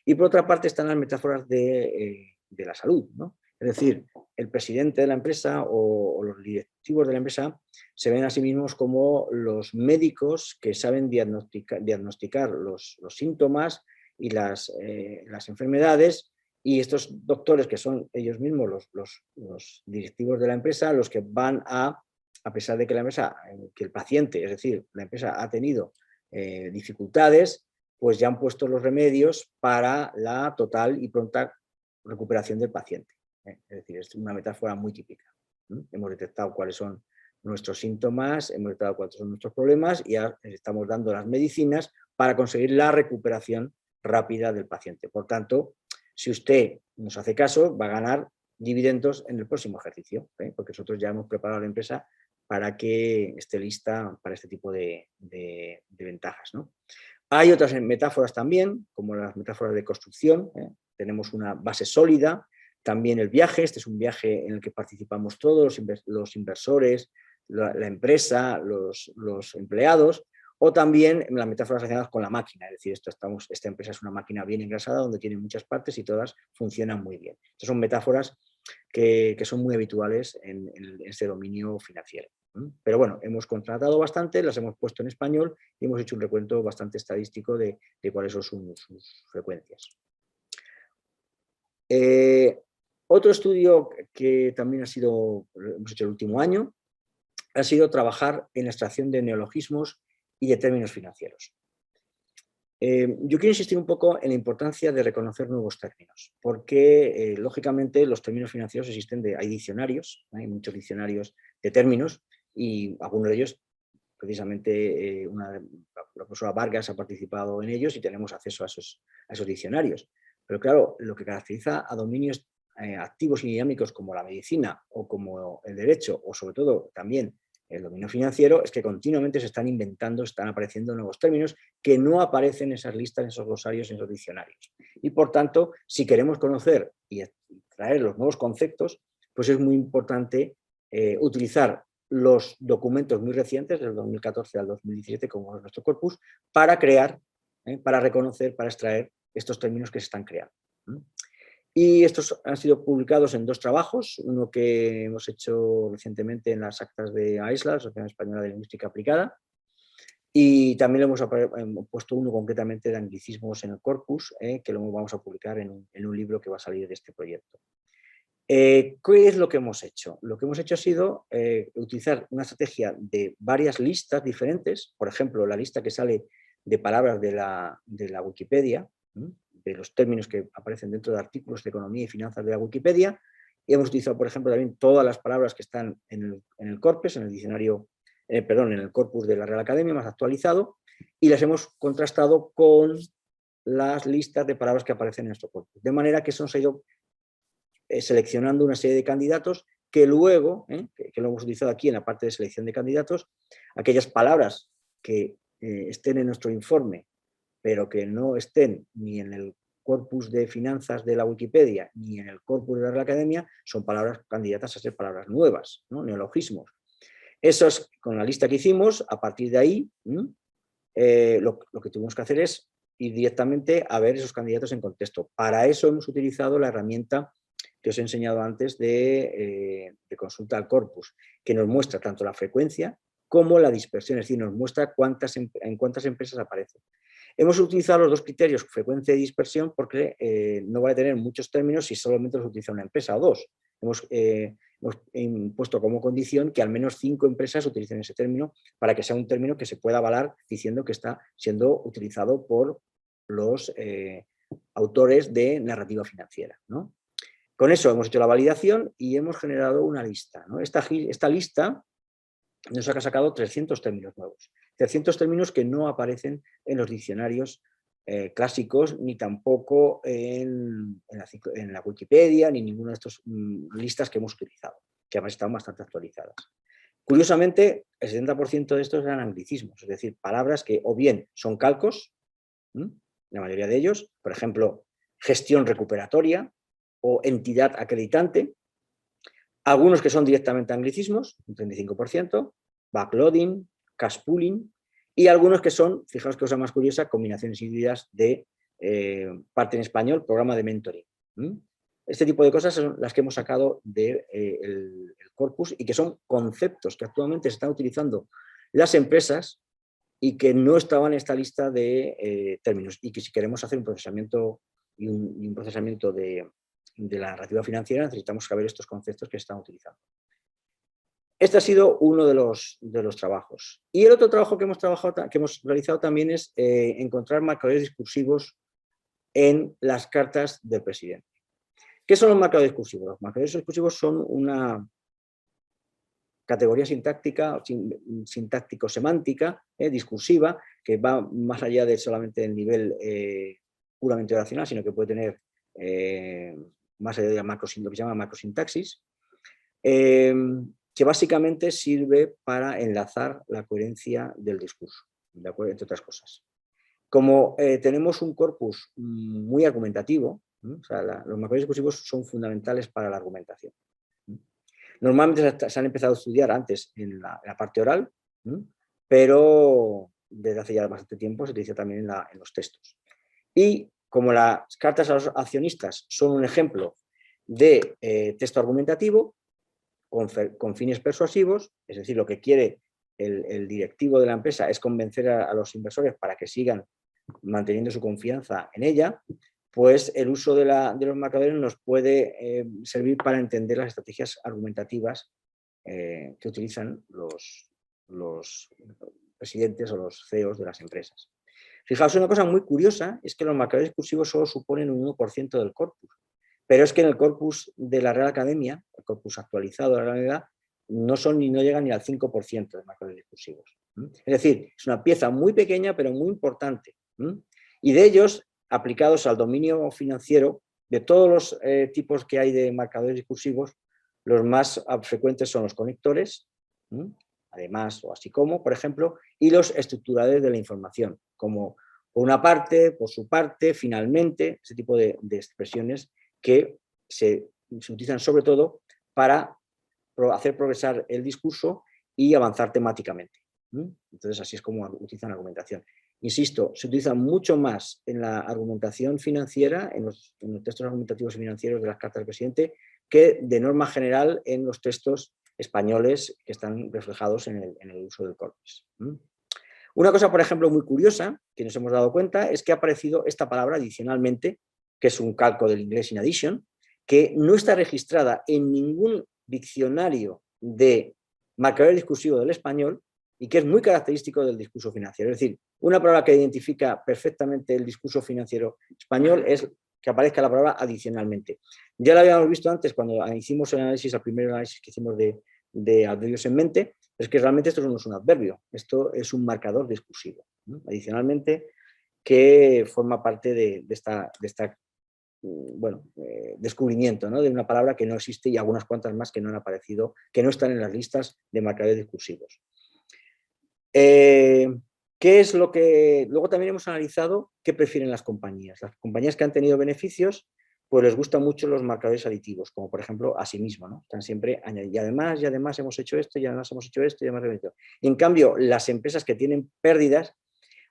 Y por otra parte están las metáforas de la salud, ¿no? Es decir, el presidente de la empresa o los directivos de la empresa se ven a sí mismos como los médicos que saben diagnosticar los síntomas y las enfermedades, y estos doctores, que son ellos mismos los directivos de la empresa, los que van a pesar de que que el paciente, es decir, la empresa ha tenido dificultades, pues ya han puesto los remedios para la total y pronta recuperación del paciente. Es decir, es una metáfora muy típica. Hemos detectado cuáles son nuestros síntomas, hemos detectado cuáles son nuestros problemas y ya estamos dando las medicinas para conseguir la recuperación rápida del paciente. Por tanto, si usted nos hace caso, va a ganar dividendos en el próximo ejercicio, porque nosotros ya hemos preparado la empresa para que esté lista para este tipo de ventajas, ¿no? Hay otras metáforas también, como las metáforas de construcción. Tenemos una base sólida. También el viaje, este es un viaje en el que participamos todos, los inversores, la empresa, los empleados, o también las metáforas relacionadas con la máquina, es decir, esta empresa es una máquina bien engrasada donde tiene muchas partes y todas funcionan muy bien. Estas son metáforas que son muy habituales en este dominio financiero. Pero bueno, hemos contratado bastante, las hemos puesto en español y hemos hecho un recuento bastante estadístico de cuáles son sus frecuencias. Otro estudio que también hemos hecho el último año, ha sido trabajar en la extracción de neologismos y de términos financieros. Yo quiero insistir un poco en la importancia de reconocer nuevos términos, porque lógicamente los términos financieros hay diccionarios, hay muchos diccionarios de términos y algunos de ellos, precisamente la profesora Vargas ha participado en ellos y tenemos acceso a esos diccionarios. Pero claro, lo que caracteriza a dominios activos y dinámicos como la medicina o como el derecho, o sobre todo también el dominio financiero, es que continuamente se están inventando, están apareciendo nuevos términos que no aparecen en esas listas, en esos glosarios, en esos diccionarios. Y por tanto, si queremos conocer y traer los nuevos conceptos, pues es muy importante utilizar los documentos muy recientes, del 2014 al 2017, como es nuestro corpus, para crear, para reconocer, para extraer estos términos que se están creando. Y estos han sido publicados en dos trabajos, uno que hemos hecho recientemente en las actas de AESLA, la Asociación Española de Lingüística Aplicada, y también hemos puesto uno concretamente de anglicismos en el corpus, que luego vamos a publicar en un libro que va a salir de este proyecto. ¿Qué es lo que hemos hecho? Lo que hemos hecho ha sido utilizar una estrategia de varias listas diferentes, por ejemplo, la lista que sale de palabras de la Wikipedia, de los términos que aparecen dentro de artículos de economía y finanzas de la Wikipedia, y hemos utilizado, por ejemplo, también todas las palabras que están en el corpus, en el diccionario en el corpus de la Real Academia más actualizado, y las hemos contrastado con las listas de palabras que aparecen en nuestro corpus. De manera que eso nos ha ido seleccionando una serie de candidatos que luego, que lo hemos utilizado aquí en la parte de selección de candidatos, aquellas palabras que estén en nuestro informe, pero que no estén ni en el corpus de finanzas de la Wikipedia ni en el corpus de la Real Academia, son palabras candidatas a ser palabras nuevas, ¿no? Neologismos. Eso es con la lista que hicimos. A partir de ahí, lo que tuvimos que hacer es ir directamente a ver esos candidatos en contexto. Para eso hemos utilizado la herramienta que os he enseñado antes de consulta al corpus, que nos muestra tanto la frecuencia como la dispersión, es decir, nos muestra en cuántas empresas aparecen. Hemos utilizado los dos criterios, frecuencia y dispersión, porque no vale tener muchos términos si solamente los utiliza una empresa o dos. Hemos impuesto como condición que al menos 5 empresas utilicen ese término para que sea un término que se pueda avalar diciendo que está siendo utilizado por los autores de narrativa financiera, ¿no? Con eso hemos hecho la validación y hemos generado una lista, ¿no? Esta lista nos ha sacado 300 términos nuevos. 300 términos que no aparecen en los diccionarios clásicos, ni tampoco en la Wikipedia, ni ninguna de estas listas que hemos utilizado, que además están bastante actualizadas. Curiosamente, el 70% de estos eran anglicismos, es decir, palabras que o bien son calcos, la mayoría de ellos, por ejemplo, gestión recuperatoria o entidad acreditante, algunos que son directamente anglicismos, un 35%, backloading, cash pooling, y algunos que son, fijaos que cosa más curiosa, combinaciones híbridas de parte en español, programa de mentoring. Este tipo de cosas son las que hemos sacado del corpus y que son conceptos que actualmente se están utilizando las empresas y que no estaban en esta lista de términos, y que si queremos hacer un procesamiento y un procesamiento de la narrativa financiera, necesitamos saber estos conceptos que se están utilizando. Este ha sido uno de los trabajos. Y el otro trabajo que hemos realizado también es encontrar marcadores discursivos en las cartas del presidente. ¿Qué son los marcadores discursivos? Los marcadores discursivos son una categoría sintáctica, sintáctico-semántica, discursiva, que va más allá de solamente el nivel puramente oracional, sino que puede tener más allá de lo que se llama macrosintaxis, que básicamente sirve para enlazar la coherencia del discurso, ¿de acuerdo? Entre otras cosas. Como tenemos un corpus muy argumentativo, o sea, los marcadores discursivos son fundamentales para la argumentación. Normalmente se han empezado a estudiar antes en la parte oral, pero desde hace ya bastante tiempo se utiliza también en los textos. Y como las cartas a los accionistas son un ejemplo de texto argumentativo con fines persuasivos, es decir, lo que quiere el directivo de la empresa es convencer a los inversores para que sigan manteniendo su confianza en ella, pues el uso de los marcadores nos puede servir para entender las estrategias argumentativas que utilizan los presidentes o los CEOs de las empresas. Fijaos, una cosa muy curiosa es que los marcadores discursivos solo suponen un 1% del corpus, pero es que en el corpus de la Real Academia, el corpus actualizado de la Real Academia, no llegan ni al 5% de marcadores discursivos. Es decir, es una pieza muy pequeña pero muy importante. Y de ellos, aplicados al dominio financiero, de todos los tipos que hay de marcadores discursivos, los más frecuentes son los conectores, además o así como, por ejemplo, y los estructuradores de la información, como por una parte, por su parte, finalmente, ese tipo de expresiones que se utilizan sobre todo para hacer progresar el discurso y avanzar temáticamente. Entonces, así es como utilizan la argumentación. Insisto, se utiliza mucho más en la argumentación financiera, en los textos argumentativos y financieros de las cartas del presidente, que de norma general en los textos españoles que están reflejados en el uso del corpus. Una cosa, por ejemplo, muy curiosa, que nos hemos dado cuenta, es que ha aparecido esta palabra adicionalmente, que es un calco del inglés in addition, que no está registrada en ningún diccionario de marcador discursivo del español y que es muy característico del discurso financiero. Es decir, una palabra que identifica perfectamente el discurso financiero español es que aparezca la palabra adicionalmente. Ya lo habíamos visto antes cuando hicimos el primer análisis que hicimos de Adverbios en Mente, Es que realmente esto no es un adverbio, esto es un marcador discursivo, ¿no? Adicionalmente, que forma parte de esta bueno, descubrimiento, ¿no? De una palabra que no existe y algunas cuantas más que no han aparecido, que no están en las listas de marcadores discursivos. ¿Qué es lo que...? Luego también hemos analizado qué prefieren las compañías. Las compañías que han tenido beneficios, pues les gustan mucho los marcadores aditivos, como por ejemplo asimismo, ¿no? Están siempre añadiendo, y además hemos hecho esto, y además hemos hecho esto, y además hemos hecho esto. Y en cambio, las empresas que tienen pérdidas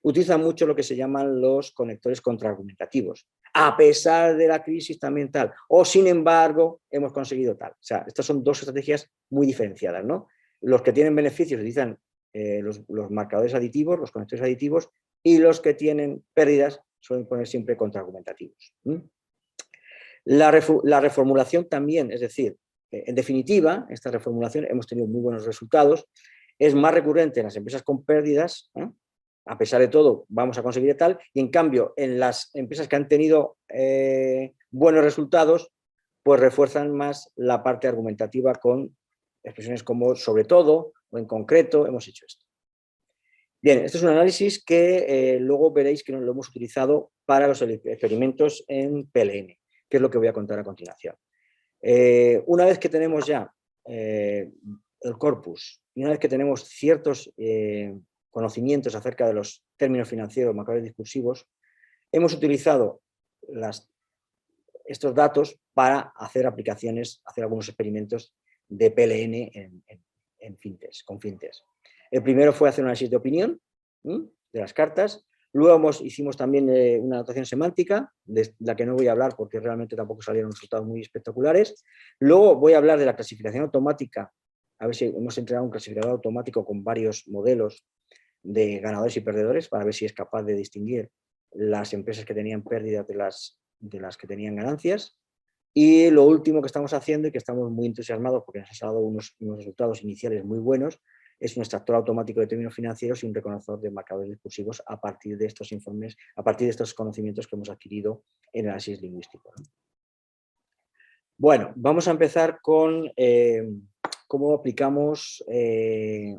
utilizan mucho lo que se llaman los conectores contraargumentativos. A pesar de la crisis también tal, o sin embargo, hemos conseguido tal. O sea, estas son dos estrategias muy diferenciadas, ¿no? Los que tienen beneficios utilizan los marcadores aditivos, los conectores aditivos, y los que tienen pérdidas suelen poner siempre contraargumentativos. La reformulación también, es decir, en definitiva, esta reformulación hemos tenido muy buenos resultados, es más recurrente en las empresas con pérdidas, a pesar de todo vamos a conseguir tal, y en cambio en las empresas que han tenido buenos resultados, pues refuerzan más la parte argumentativa con expresiones como sobre todo o en concreto hemos hecho esto. Bien, este es un análisis que luego veréis que lo hemos utilizado para los experimentos en PLN, que es lo que voy a contar a continuación. Una vez que tenemos ya el corpus y una vez que tenemos ciertos conocimientos acerca de los términos financieros, marcadores discursivos, hemos utilizado estos datos para hacer aplicaciones, hacer algunos experimentos de PLN con fintechs. El primero fue hacer un análisis de opinión de las cartas. Luego hicimos también una anotación semántica, de la que no voy a hablar porque realmente tampoco salieron resultados muy espectaculares. Luego voy a hablar de la clasificación automática, a ver si hemos entregado un clasificador automático con varios modelos de ganadores y perdedores para ver si es capaz de distinguir las empresas que tenían pérdidas de las que tenían ganancias. Y lo último que estamos haciendo y que estamos muy entusiasmados porque nos ha dado unos resultados iniciales muy buenos es un extractor automático de términos financieros y un reconocedor de marcadores discursivos a partir de estos informes, a partir de estos conocimientos que hemos adquirido en análisis lingüístico. Bueno, vamos a empezar con cómo aplicamos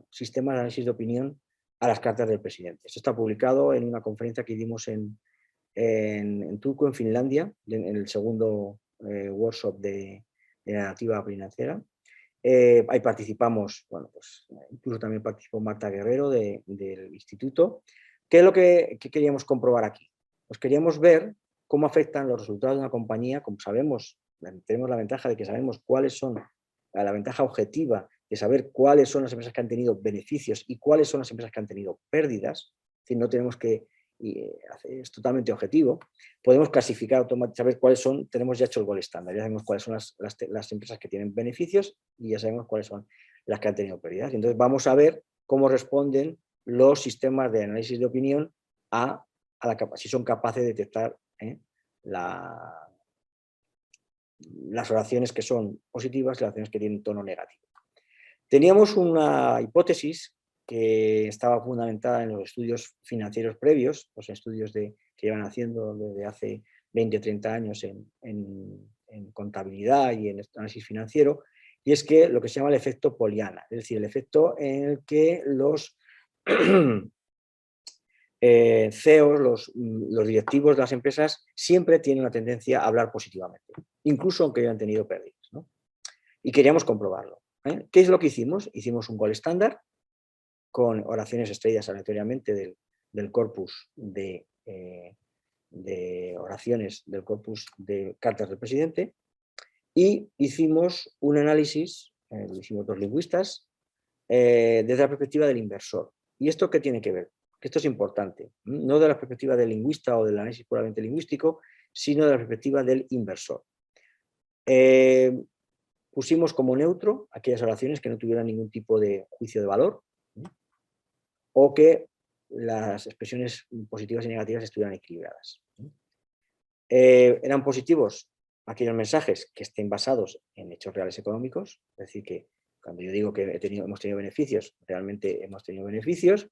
sistemas de análisis de opinión a las cartas del presidente. Esto está publicado en una conferencia que dimos en Turku, en Finlandia, en el segundo workshop de narrativa financiera. Ahí participamos, bueno, pues incluso también participó Marta Guerrero del instituto. ¿Qué es lo que queríamos comprobar aquí? Pues queríamos ver cómo afectan los resultados de una compañía. Como sabemos, tenemos la ventaja de que sabemos cuáles son, la ventaja objetiva de saber cuáles son las empresas que han tenido beneficios y cuáles son las empresas que han tenido pérdidas. Es decir, no tenemos que, es totalmente objetivo. Podemos clasificar automáticamente, saber cuáles son, tenemos ya hecho el gol estándar, ya sabemos cuáles son las empresas que tienen beneficios y ya sabemos cuáles son las que han tenido pérdidas. Entonces vamos a ver cómo responden los sistemas de análisis de opinión a si son capaces de detectar las oraciones que son positivas y las oraciones que tienen tono negativo. Teníamos una hipótesis que estaba fundamentada en los estudios financieros previos, los estudios que llevan haciendo desde hace 20 o 30 años en contabilidad y en análisis financiero, y es que lo que se llama el efecto Poliana, es decir, el efecto en el que los CEOs, los directivos de las empresas, siempre tienen una tendencia a hablar positivamente, incluso aunque hayan tenido pérdidas, ¿no? Y queríamos comprobarlo. ¿Qué es lo que hicimos? Hicimos un gol estándar con oraciones extraídas aleatoriamente del corpus de oraciones del corpus de cartas del presidente y hicimos un análisis, lo hicimos dos lingüistas, desde la perspectiva del inversor. ¿Y esto qué tiene que ver? Que esto es importante, no de la perspectiva del lingüista o del análisis puramente lingüístico, sino de la perspectiva del inversor. Pusimos como neutro aquellas oraciones que no tuvieran ningún tipo de juicio de valor o que las expresiones positivas y negativas estuvieran equilibradas. Eran positivos aquellos mensajes que estén basados en hechos reales económicos, es decir, que cuando yo digo que hemos tenido beneficios, realmente hemos tenido beneficios.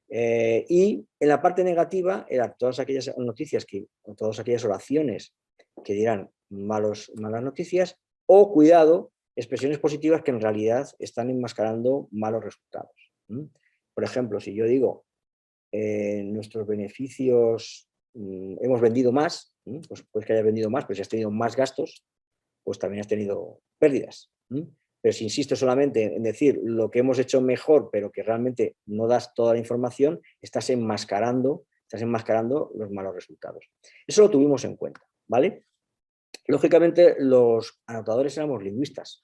Y en la parte negativa eran todas aquellas noticias, todas aquellas oraciones que dieran malas noticias, o cuidado, expresiones positivas que en realidad están enmascarando malos resultados. Por ejemplo, si yo digo nuestros beneficios, hemos vendido más, pues puedes que hayas vendido más, pero si has tenido más gastos, pues también has tenido pérdidas. Pero si insisto solamente en decir lo que hemos hecho mejor, pero que realmente no das toda la información, estás enmascarando los malos resultados. Eso lo tuvimos en cuenta, ¿vale? Lógicamente, los anotadores éramos lingüistas,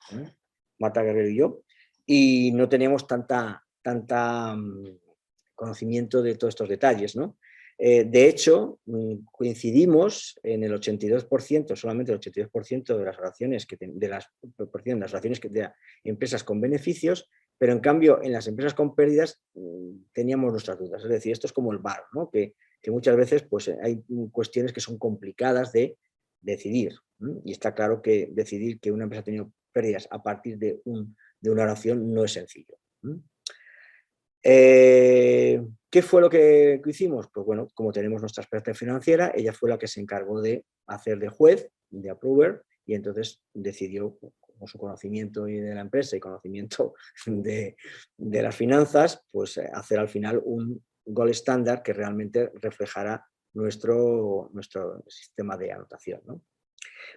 Marta Guerrero y yo, y no teníamos tanta conocimiento de todos estos detalles, ¿no? De hecho, coincidimos en el 82%, solamente el 82% de las oraciones de empresas con beneficios, pero en cambio en las empresas con pérdidas teníamos nuestras dudas. Es decir, esto es como el VAR, ¿no? que muchas veces pues, hay cuestiones que son complicadas de decidir. Y está claro que decidir que una empresa ha tenido pérdidas a partir de una oración no es sencillo. ¿Qué fue lo que hicimos? Pues bueno, como tenemos nuestra experta financiera, ella fue la que se encargó de hacer de juez, de approver, y entonces decidió, con su conocimiento de la empresa y conocimiento de las finanzas, pues hacer al final un gold standard que realmente reflejara nuestro sistema de anotación, ¿no?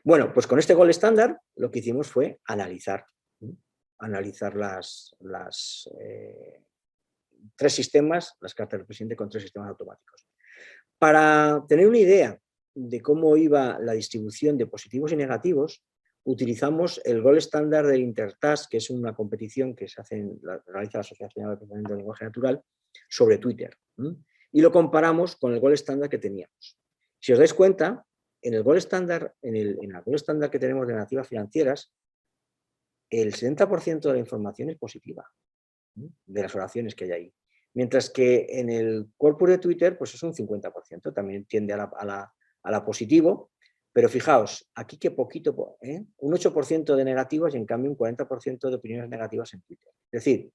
Bueno, pues con este gold standard lo que hicimos fue analizar las tres sistemas, las cartas del presidente con 3 sistemas automáticos. Para tener una idea de cómo iba la distribución de positivos y negativos, utilizamos el gold standard del Intertask, que es una competición que realiza la Sociedad Española de Procesamiento del Lenguaje Natural sobre Twitter. Y lo comparamos con el gold standard que teníamos. Si os dais cuenta, en el gold standard, en la gold standard que tenemos de narrativas financieras, el 70% de la información es positiva, de las oraciones que hay ahí. Mientras que en el corpus de Twitter, pues es un 50%, también tiende a la positivo, pero fijaos, aquí que poquito, un 8% de negativas y en cambio un 40% de opiniones negativas en Twitter. Es decir,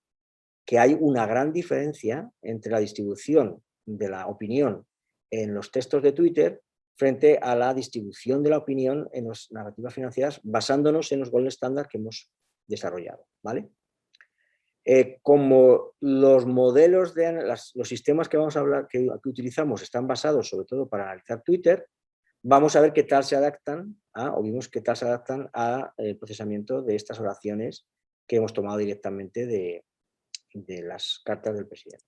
que hay una gran diferencia entre la distribución de la opinión en los textos de Twitter frente a la distribución de la opinión en las narrativas financieras basándonos en los gold standard que hemos desarrollado, ¿vale? Como los modelos los sistemas que vamos a hablar, que utilizamos están basados sobre todo para analizar Twitter, vamos a ver qué tal se adaptan al procesamiento de estas oraciones que hemos tomado directamente de las cartas del presidente.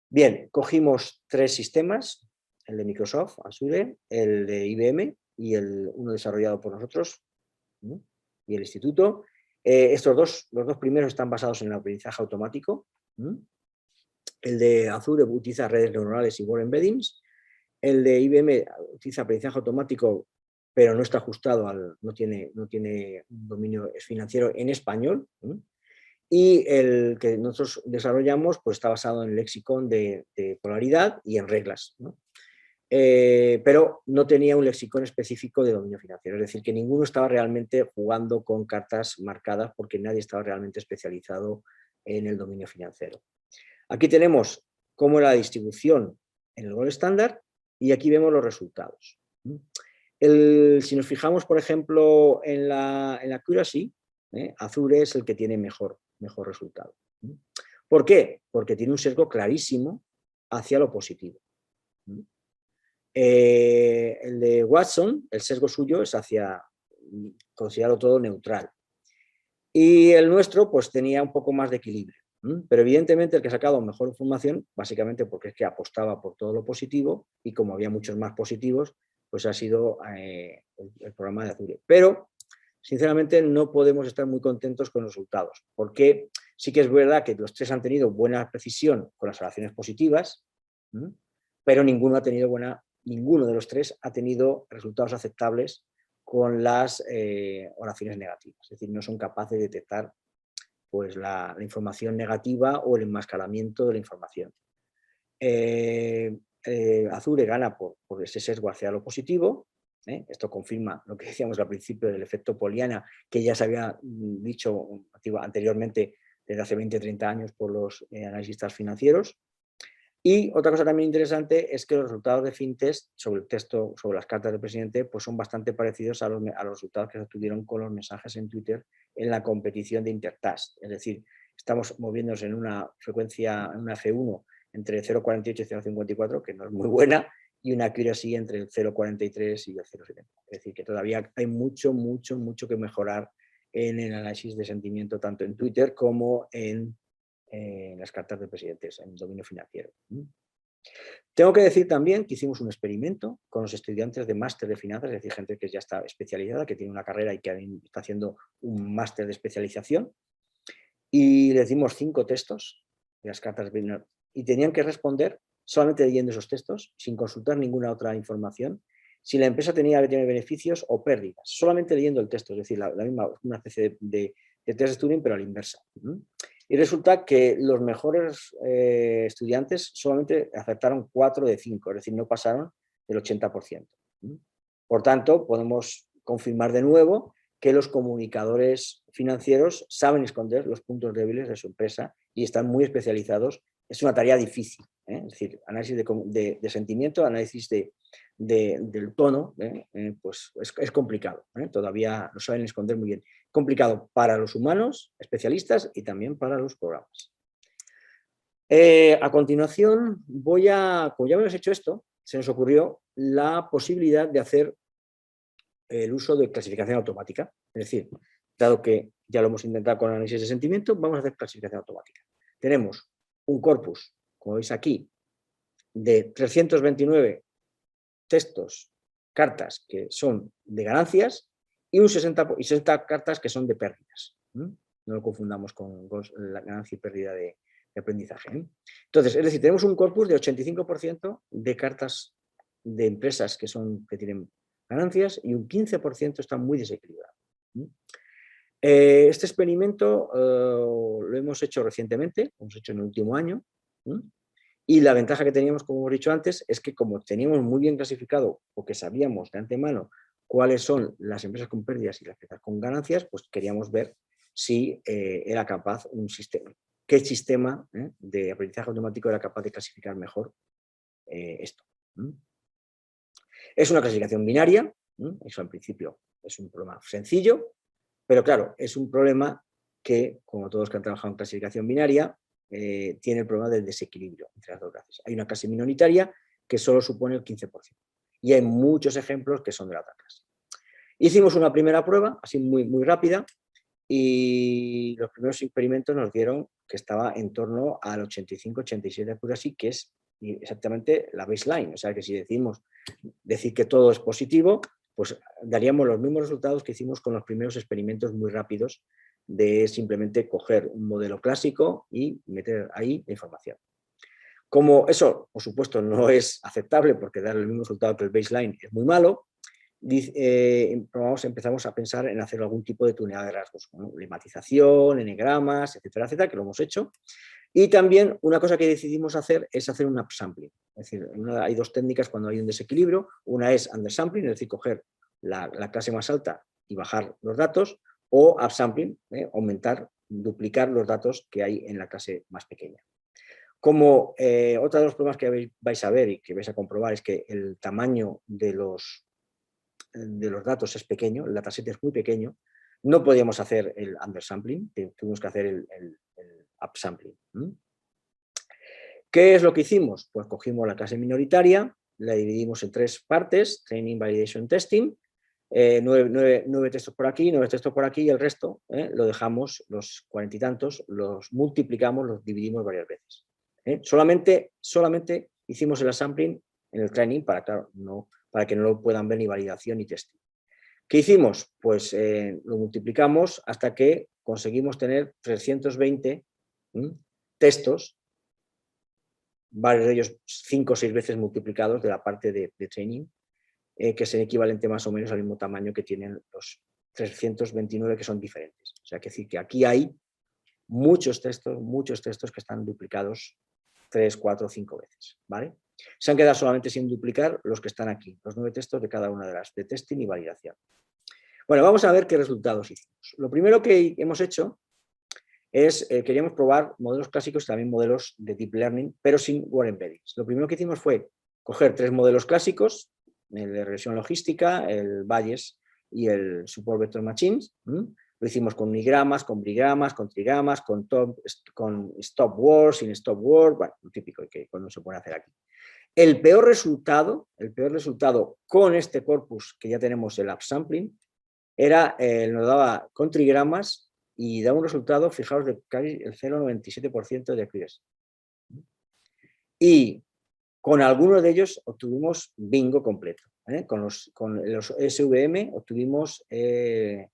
Bien, cogimos 3 sistemas, el de Microsoft, Azure, el de IBM y uno desarrollado por nosotros y el instituto. Los dos primeros están basados en el aprendizaje automático. El de Azure utiliza redes neuronales y word embeddings. El de IBM utiliza aprendizaje automático, pero no está ajustado no tiene un dominio financiero en español. Y el que nosotros desarrollamos pues está basado en el lexicon de polaridad y en reglas, ¿no? Pero no tenía un lexicón específico de dominio financiero, es decir, que ninguno estaba realmente jugando con cartas marcadas porque nadie estaba realmente especializado en el dominio financiero. Aquí tenemos cómo era la distribución en el gold standard y aquí vemos los resultados. Si nos fijamos, por ejemplo, en la accuracy, Azure es el que tiene mejor resultado. ¿Por qué? Porque tiene un sesgo clarísimo hacia lo positivo. El de Watson, el sesgo suyo es hacia considerarlo todo neutral. Y el nuestro, pues tenía un poco más de equilibrio. Pero evidentemente el que ha sacado mejor información, básicamente porque es que apostaba por todo lo positivo y como había muchos más positivos, pues ha sido el programa de Azure. Pero, sinceramente, no podemos estar muy contentos con los resultados, porque sí que es verdad que los 3 han tenido buena precisión con las oraciones positivas, pero ninguno de los 3 ha tenido resultados aceptables con las oraciones negativas. Es decir, no son capaces de detectar pues, la información negativa o el enmascaramiento de la información. Azure gana por ese sesgo hacia lo positivo. Esto confirma lo que decíamos al principio del efecto Poliana, que ya se había dicho anteriormente desde hace 20-30 años por los analistas financieros. Y otra cosa también interesante es que los resultados de FinTest sobre el texto, sobre las cartas del presidente, pues son bastante parecidos a los resultados que se obtuvieron con los mensajes en Twitter en la competición de Intertask. Es decir, estamos moviéndonos en una frecuencia, en una F1 entre 0,48 y 0,54, que no es muy buena, y una accuracy entre el 0,43 y el 0,70. Es decir, que todavía hay mucho que mejorar en el análisis de sentimiento, tanto en Twitter como en las cartas de presidentes, en el dominio financiero. Tengo que decir también que hicimos un experimento con los estudiantes de máster de finanzas, es decir, gente que ya está especializada, que tiene una carrera y que está haciendo un máster de especialización, y les dimos 5 textos de las cartas de y tenían que responder solamente leyendo esos textos, sin consultar ninguna otra información, si la empresa tenía que tener beneficios o pérdidas, solamente leyendo el texto, es decir, la misma, una especie de test de Turing, pero a la inversa. Y resulta que los mejores estudiantes solamente acertaron 4 de 5, es decir, no pasaron del 80%. Por tanto, podemos confirmar de nuevo que los comunicadores financieros saben esconder los puntos débiles de su empresa y están muy especializados. Es una tarea difícil, es decir, análisis de sentimiento, análisis del tono, pues es complicado, todavía lo saben esconder muy bien. Complicado para los humanos, especialistas, y también para los programas. A continuación, como ya habíamos hecho esto, se nos ocurrió la posibilidad de hacer el uso de clasificación automática. Es decir, dado que ya lo hemos intentado con análisis de sentimiento, vamos a hacer clasificación automática. Tenemos un corpus, como veis aquí, de 329 textos, cartas que son de ganancias y 60 cartas que son de pérdidas. No lo confundamos con la ganancia y pérdida de aprendizaje. Entonces, es decir, tenemos un corpus de 85% de cartas de empresas que tienen ganancias y un 15% está muy desequilibrado. Este experimento lo hemos hecho recientemente, lo hemos hecho en el último año, y la ventaja que teníamos, como hemos dicho antes, es que como teníamos muy bien clasificado o que sabíamos de antemano cuáles son las empresas con pérdidas y las empresas con ganancias, pues queríamos ver si era capaz qué sistema de aprendizaje automático era capaz de clasificar mejor esto. Es una clasificación binaria, eso en principio es un problema sencillo, pero claro, es un problema que, como todos que han trabajado en clasificación binaria, tiene el problema del desequilibrio entre las dos clases. Hay una clase minoritaria que solo supone el 15%. Y hay muchos ejemplos que son de la otra clase. Hicimos una primera prueba, así muy rápida, y los primeros experimentos nos dieron que estaba en torno al 85-87 de accuracy, que es exactamente la baseline. O sea que si decir que todo es positivo, pues daríamos los mismos resultados que hicimos con los primeros experimentos muy rápidos de simplemente coger un modelo clásico y meter ahí la información. Como eso, por supuesto, no es aceptable porque dar el mismo resultado que el baseline es muy malo, empezamos a pensar en hacer algún tipo de tuneado de rasgos, como lematización, enegramas, etcétera, que lo hemos hecho. Y también una cosa que decidimos hacer es hacer un upsampling. Es decir, hay 2 técnicas cuando hay un desequilibrio. Una es undersampling, es decir, coger la clase más alta y bajar los datos, o upsampling, duplicar los datos que hay en la clase más pequeña. Como otro de los problemas que vais a ver y que vais a comprobar es que el tamaño de los datos es pequeño, el dataset es muy pequeño, no podíamos hacer el undersampling, tuvimos que hacer el upsampling. ¿Qué es lo que hicimos? Pues cogimos la clase minoritaria, la dividimos en 3 partes, Training, Validation, Testing, 9 textos por aquí, 9 textos por aquí, y el resto lo dejamos, los 40 y tantos, los multiplicamos, los dividimos varias veces. Solamente hicimos el upsampling en el training para que no lo puedan ver ni validación ni testing. ¿Qué hicimos? Pues lo multiplicamos hasta que conseguimos tener 320 textos, varios de ellos 5 o 6 veces multiplicados de la parte de training, que es el equivalente más o menos al mismo tamaño que tienen los 329 que son diferentes. O sea, que decir que aquí hay muchos textos que están duplicados 3, 4, 5 veces, ¿vale? Se han quedado solamente sin duplicar los que están aquí, los 9 textos de cada una de las de testing y validación. Bueno, vamos a ver qué resultados hicimos. Lo primero que hemos hecho queríamos probar modelos clásicos y también modelos de Deep Learning, pero sin word embeddings. Lo primero que hicimos fue coger 3 modelos clásicos, el de regresión logística, el Bayes y el Support Vector Machines. Lo hicimos con unigramas, con bigramas, con trigramas, con stop word, sin stop word, bueno, lo típico que cuando se puede hacer aquí. El peor resultado con este corpus que ya tenemos, el upsampling, nos daba con trigramas y daba un resultado, fijaos, de casi el 0,97% de accuracy. Y con algunos de ellos obtuvimos bingo completo. Con los SVM obtuvimos el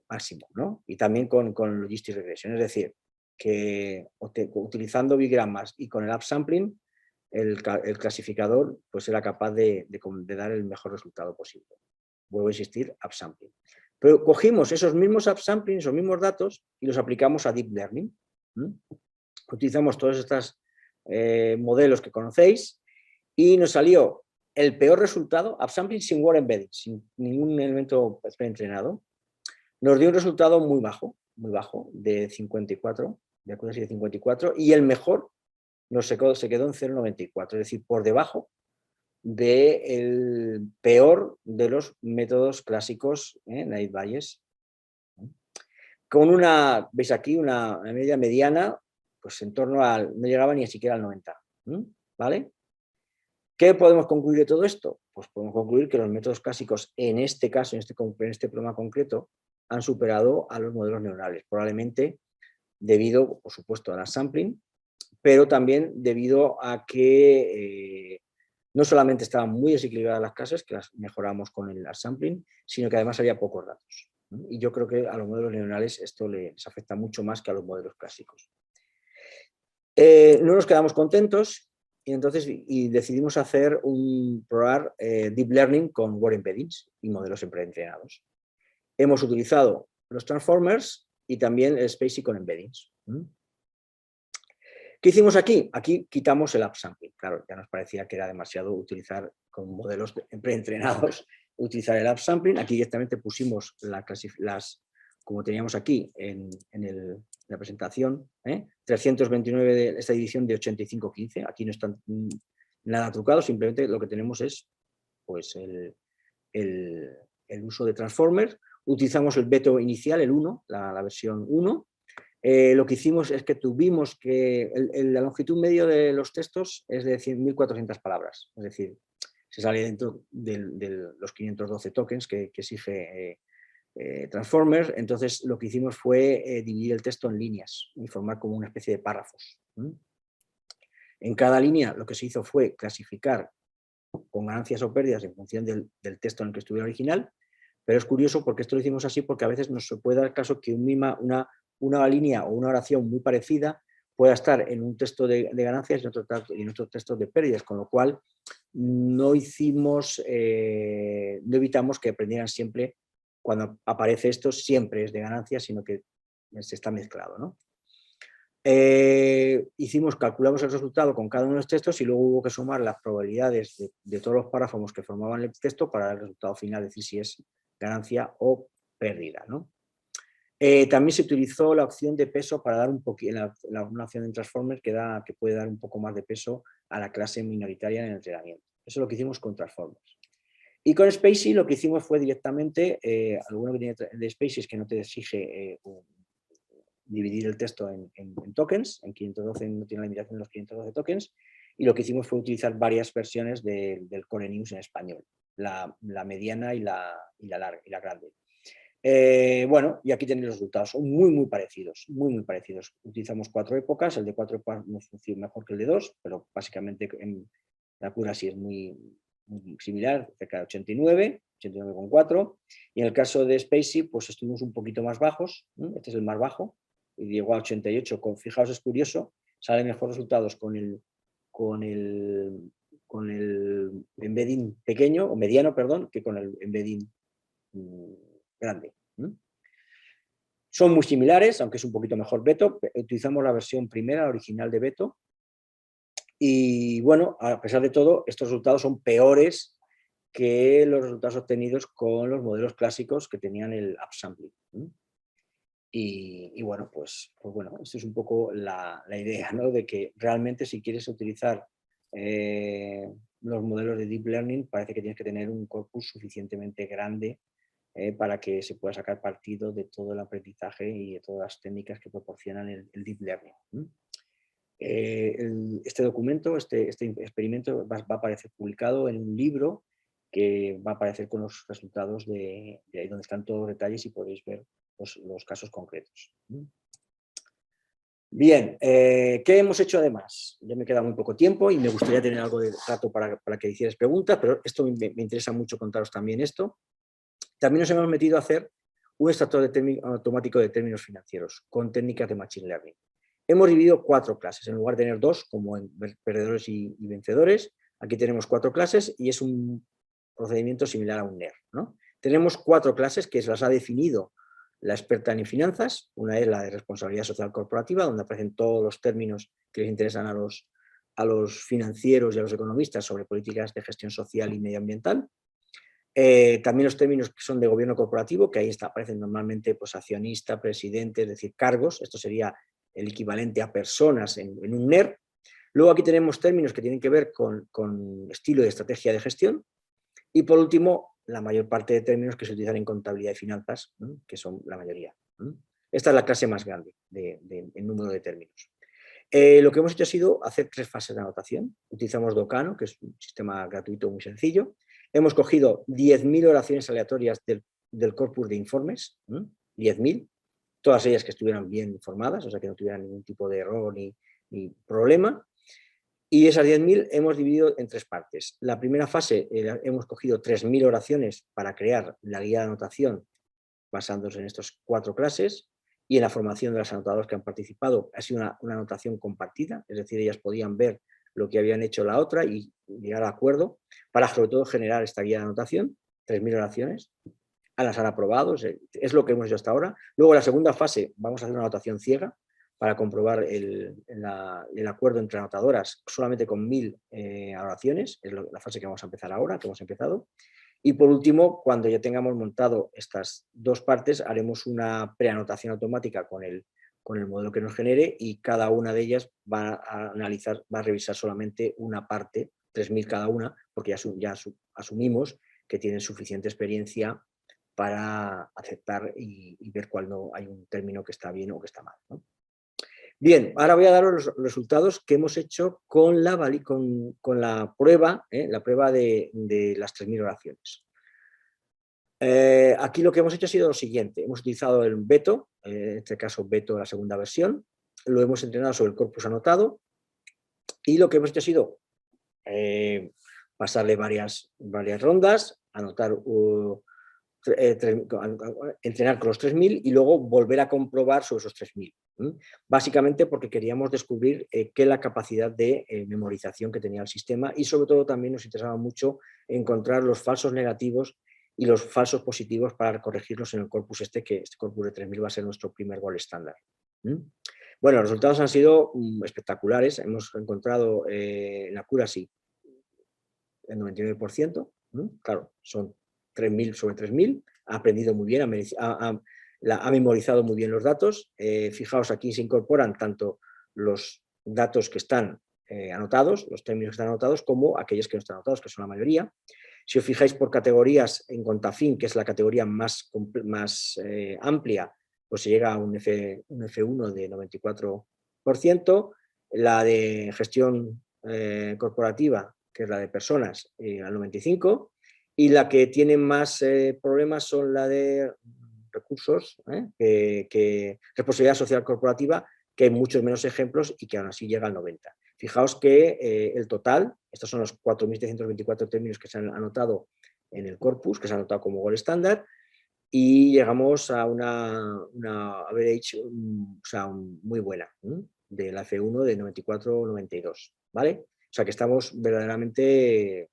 máximo, ¿no? Y también con Logistic Regression. Es decir, que utilizando bigramas y con el upsampling, el clasificador pues era capaz de dar el mejor resultado posible. Vuelvo a insistir, upsampling. Pero cogimos esos mismos upsampling, esos mismos datos y los aplicamos a Deep Learning. Utilizamos todos estos modelos que conocéis y nos salió el peor resultado, upsampling sin word embedding, sin ningún elemento preentrenado. Nos dio un resultado muy bajo, de 54, de accuracy de 54, y el mejor se quedó en 0,94, es decir, por debajo del peor de los métodos clásicos, Naive Bayes. Con veis aquí, una media mediana, pues en torno al, no llegaba ni siquiera al 90, ¿vale? ¿Qué podemos concluir de todo esto? Pues podemos concluir que los métodos clásicos, en este caso, en este problema concreto, han superado a los modelos neuronales, probablemente debido, por supuesto, a la sampling, pero también debido a que no solamente estaban muy desequilibradas las clases, que las mejoramos con el sampling, sino que además había pocos datos. Y yo creo que a los modelos neuronales esto les afecta mucho más que a los modelos clásicos. No nos quedamos contentos y entonces decidimos probar Deep Learning con word embeddings y modelos preentrenados. Hemos utilizado los transformers y también el Spatie con embeddings. ¿Qué hicimos aquí? Aquí quitamos el upsampling. Claro, ya nos parecía que era demasiado utilizar con modelos preentrenados, utilizar el upsampling. Aquí directamente pusimos como teníamos aquí en la presentación, 329 de esta edición de 8515. Aquí no están nada trucados, simplemente lo que tenemos es pues, el uso de transformers. Utilizamos el veto inicial, el 1, la versión 1. Lo que hicimos es que tuvimos que la longitud medio de los textos es de 1.400 palabras, es decir, se sale dentro de los 512 tokens que exige Transformers. Entonces lo que hicimos fue dividir el texto en líneas y formar como una especie de párrafos. En cada línea lo que se hizo fue clasificar con ganancias o pérdidas en función del texto en el que estuviera original, pero es curioso porque esto lo hicimos así porque a veces nos puede dar el caso que una línea o una oración muy parecida pueda estar en un texto de ganancias y en otro texto de pérdidas, con lo cual no evitamos que aprendieran siempre, cuando aparece esto, siempre es de ganancias, sino que se está mezclado, ¿no? Calculamos el resultado con cada uno de los textos y luego hubo que sumar las probabilidades de todos los párrafos que formaban el texto para dar el resultado final, decir si es ganancia o pérdida, ¿no? También se utilizó la opción de peso para dar un poquito, una opción en Transformers que puede dar un poco más de peso a la clase minoritaria en el entrenamiento. Eso es lo que hicimos con Transformers. Y con Spatie lo que hicimos fue directamente, alguno que tiene de Spatie es que no te exige dividir el texto en tokens, en 512 no tiene la limitación de los 512 tokens, y lo que hicimos fue utilizar varias versiones del Core News en español, la mediana y la grande. Bueno, y aquí tenéis los resultados, son muy parecidos, muy parecidos. Utilizamos 4 épocas, el de 4 épocas nos funciona mejor que el de 2, pero básicamente la accuracy es muy similar, cerca de 89, 89,4, y en el caso de Spatie, pues estuvimos un poquito más bajos, este es el más bajo, y llegó a 88, fijaos, es curioso, salen mejores resultados con el embedding pequeño, o mediano, perdón, que con el embedding grande. Son muy similares, aunque es un poquito mejor Beto. Utilizamos la versión primera, original de Beto. Y bueno, a pesar de todo, estos resultados son peores que los resultados obtenidos con los modelos clásicos que tenían el upsampling. Y bueno, bueno, esto es un poco la idea, ¿no? De que realmente si quieres utilizar los modelos de Deep Learning, parece que tienes que tener un corpus suficientemente grande para que se pueda sacar partido de todo el aprendizaje y de todas las técnicas que proporcionan el Deep Learning. Este documento, este experimento va a aparecer publicado en un libro que va a aparecer con los resultados de ahí donde están todos los detalles y podéis ver los casos concretos. Bien, ¿qué hemos hecho además? Ya me queda muy poco tiempo y me gustaría tener algo de rato para que hicierais preguntas, pero esto me interesa mucho contaros también esto. También nos hemos metido a hacer un extractor automático de términos financieros con técnicas de Machine Learning. Hemos dividido 4 clases, en lugar de tener 2 como en perdedores y vencedores, aquí tenemos 4 clases y es un procedimiento similar a un NER, ¿no? Tenemos 4 clases que las ha definido la experta en finanzas. Una es la de responsabilidad social corporativa, donde aparecen todos los términos que les interesan a los financieros y a los economistas sobre políticas de gestión social y medioambiental. También los términos que son de gobierno corporativo, que ahí aparecen normalmente pues, accionista, presidente, es decir, cargos. Esto sería el equivalente a personas en un NER. Luego aquí tenemos términos que tienen que ver con estilo de estrategia de gestión. Y por último, la mayor parte de términos que se utilizan en contabilidad y finanzas, que son la mayoría. Esta es la clase más grande en número de términos. Lo que hemos hecho ha sido hacer 3 fases de anotación. Utilizamos Docano, que es un sistema gratuito muy sencillo. Hemos cogido 10.000 oraciones aleatorias del corpus de informes, 10.000, todas ellas que estuvieran bien informadas, o sea que no tuvieran ningún tipo de error ni problema. Y esas 10.000 hemos dividido en 3 partes. La primera fase hemos cogido 3.000 oraciones para crear la guía de anotación basándose en estas 4 clases y en la formación de los anotadores que han participado. Ha sido una anotación compartida, es decir, ellas podían ver lo que habían hecho la otra y llegar a acuerdo para sobre todo generar esta guía de anotación, 3.000 oraciones. Las han aprobado, es lo que hemos hecho hasta ahora. Luego, en la segunda fase, vamos a hacer una anotación ciega para comprobar el acuerdo entre anotadoras solamente con 1.000 oraciones, es la fase que vamos a empezar ahora, que hemos empezado. Y por último, cuando ya tengamos montado estas 2 partes, haremos una preanotación automática con el modelo que nos genere y cada una de ellas va a revisar solamente una parte, 3.000 cada una, porque ya asumimos que tienen suficiente experiencia para aceptar y ver cuándo hay un término que está bien o que está mal, ¿no? Bien, ahora voy a daros los resultados que hemos hecho con la prueba, la prueba de las 3.000 oraciones. Aquí lo que hemos hecho ha sido lo siguiente. Hemos utilizado el Beto, en este caso Beto la segunda versión, lo hemos entrenado sobre el corpus anotado y lo que hemos hecho ha sido pasarle varias rondas, anotar entrenar con los 3.000 y luego volver a comprobar sobre esos 3.000. Básicamente porque queríamos descubrir qué la capacidad de memorización que tenía el sistema y sobre todo también nos interesaba mucho encontrar los falsos negativos y los falsos positivos para corregirlos en el corpus que este corpus de 3.000 va a ser nuestro primer gol estándar. Bueno, los resultados han sido espectaculares. Hemos encontrado en accuracy el 99%. Claro, son 3.000 sobre 3.000, ha aprendido muy bien, ha memorizado muy bien los datos. Fijaos, aquí se incorporan tanto los datos que están anotados, los términos que están anotados, como aquellos que no están anotados, que son la mayoría. Si os fijáis por categorías, en Contafin, que es la categoría más amplia, pues se llega a un F1 de 94%, la de gestión corporativa, que es la de personas, al 95%, y la que tiene más problemas son la de recursos, que responsabilidad social corporativa, que hay muchos menos ejemplos y que aún así llega al 90%. Fijaos que el total, estos son los 4.724 términos que se han anotado en el corpus, que se han anotado como gol estándar, y llegamos a una average, o sea, muy buena, de la F1 de 94-92, ¿vale? O sea que estamos verdaderamente,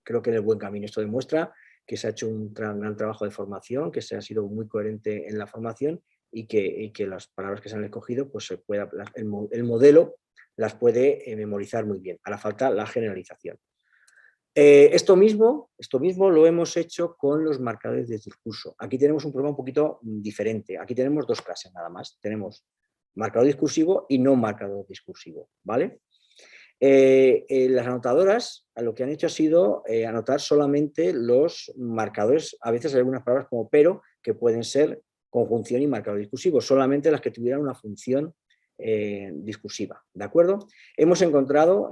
creo que en el buen camino. Esto demuestra que se ha hecho un gran trabajo de formación, que se ha sido muy coherente en la formación y que las palabras que se han escogido, pues el modelo las puede memorizar muy bien. Hará falta la generalización. Esto mismo lo hemos hecho con los marcadores de discurso. Aquí tenemos un problema un poquito diferente. Aquí tenemos dos clases nada más. Tenemos marcador discursivo y no marcador discursivo, ¿vale? Las anotadoras lo que han hecho ha sido anotar solamente los marcadores, a veces hay algunas palabras como pero, que pueden ser conjunción y marcador discursivo, solamente las que tuvieran una función discursiva, ¿de acuerdo? Hemos encontrado,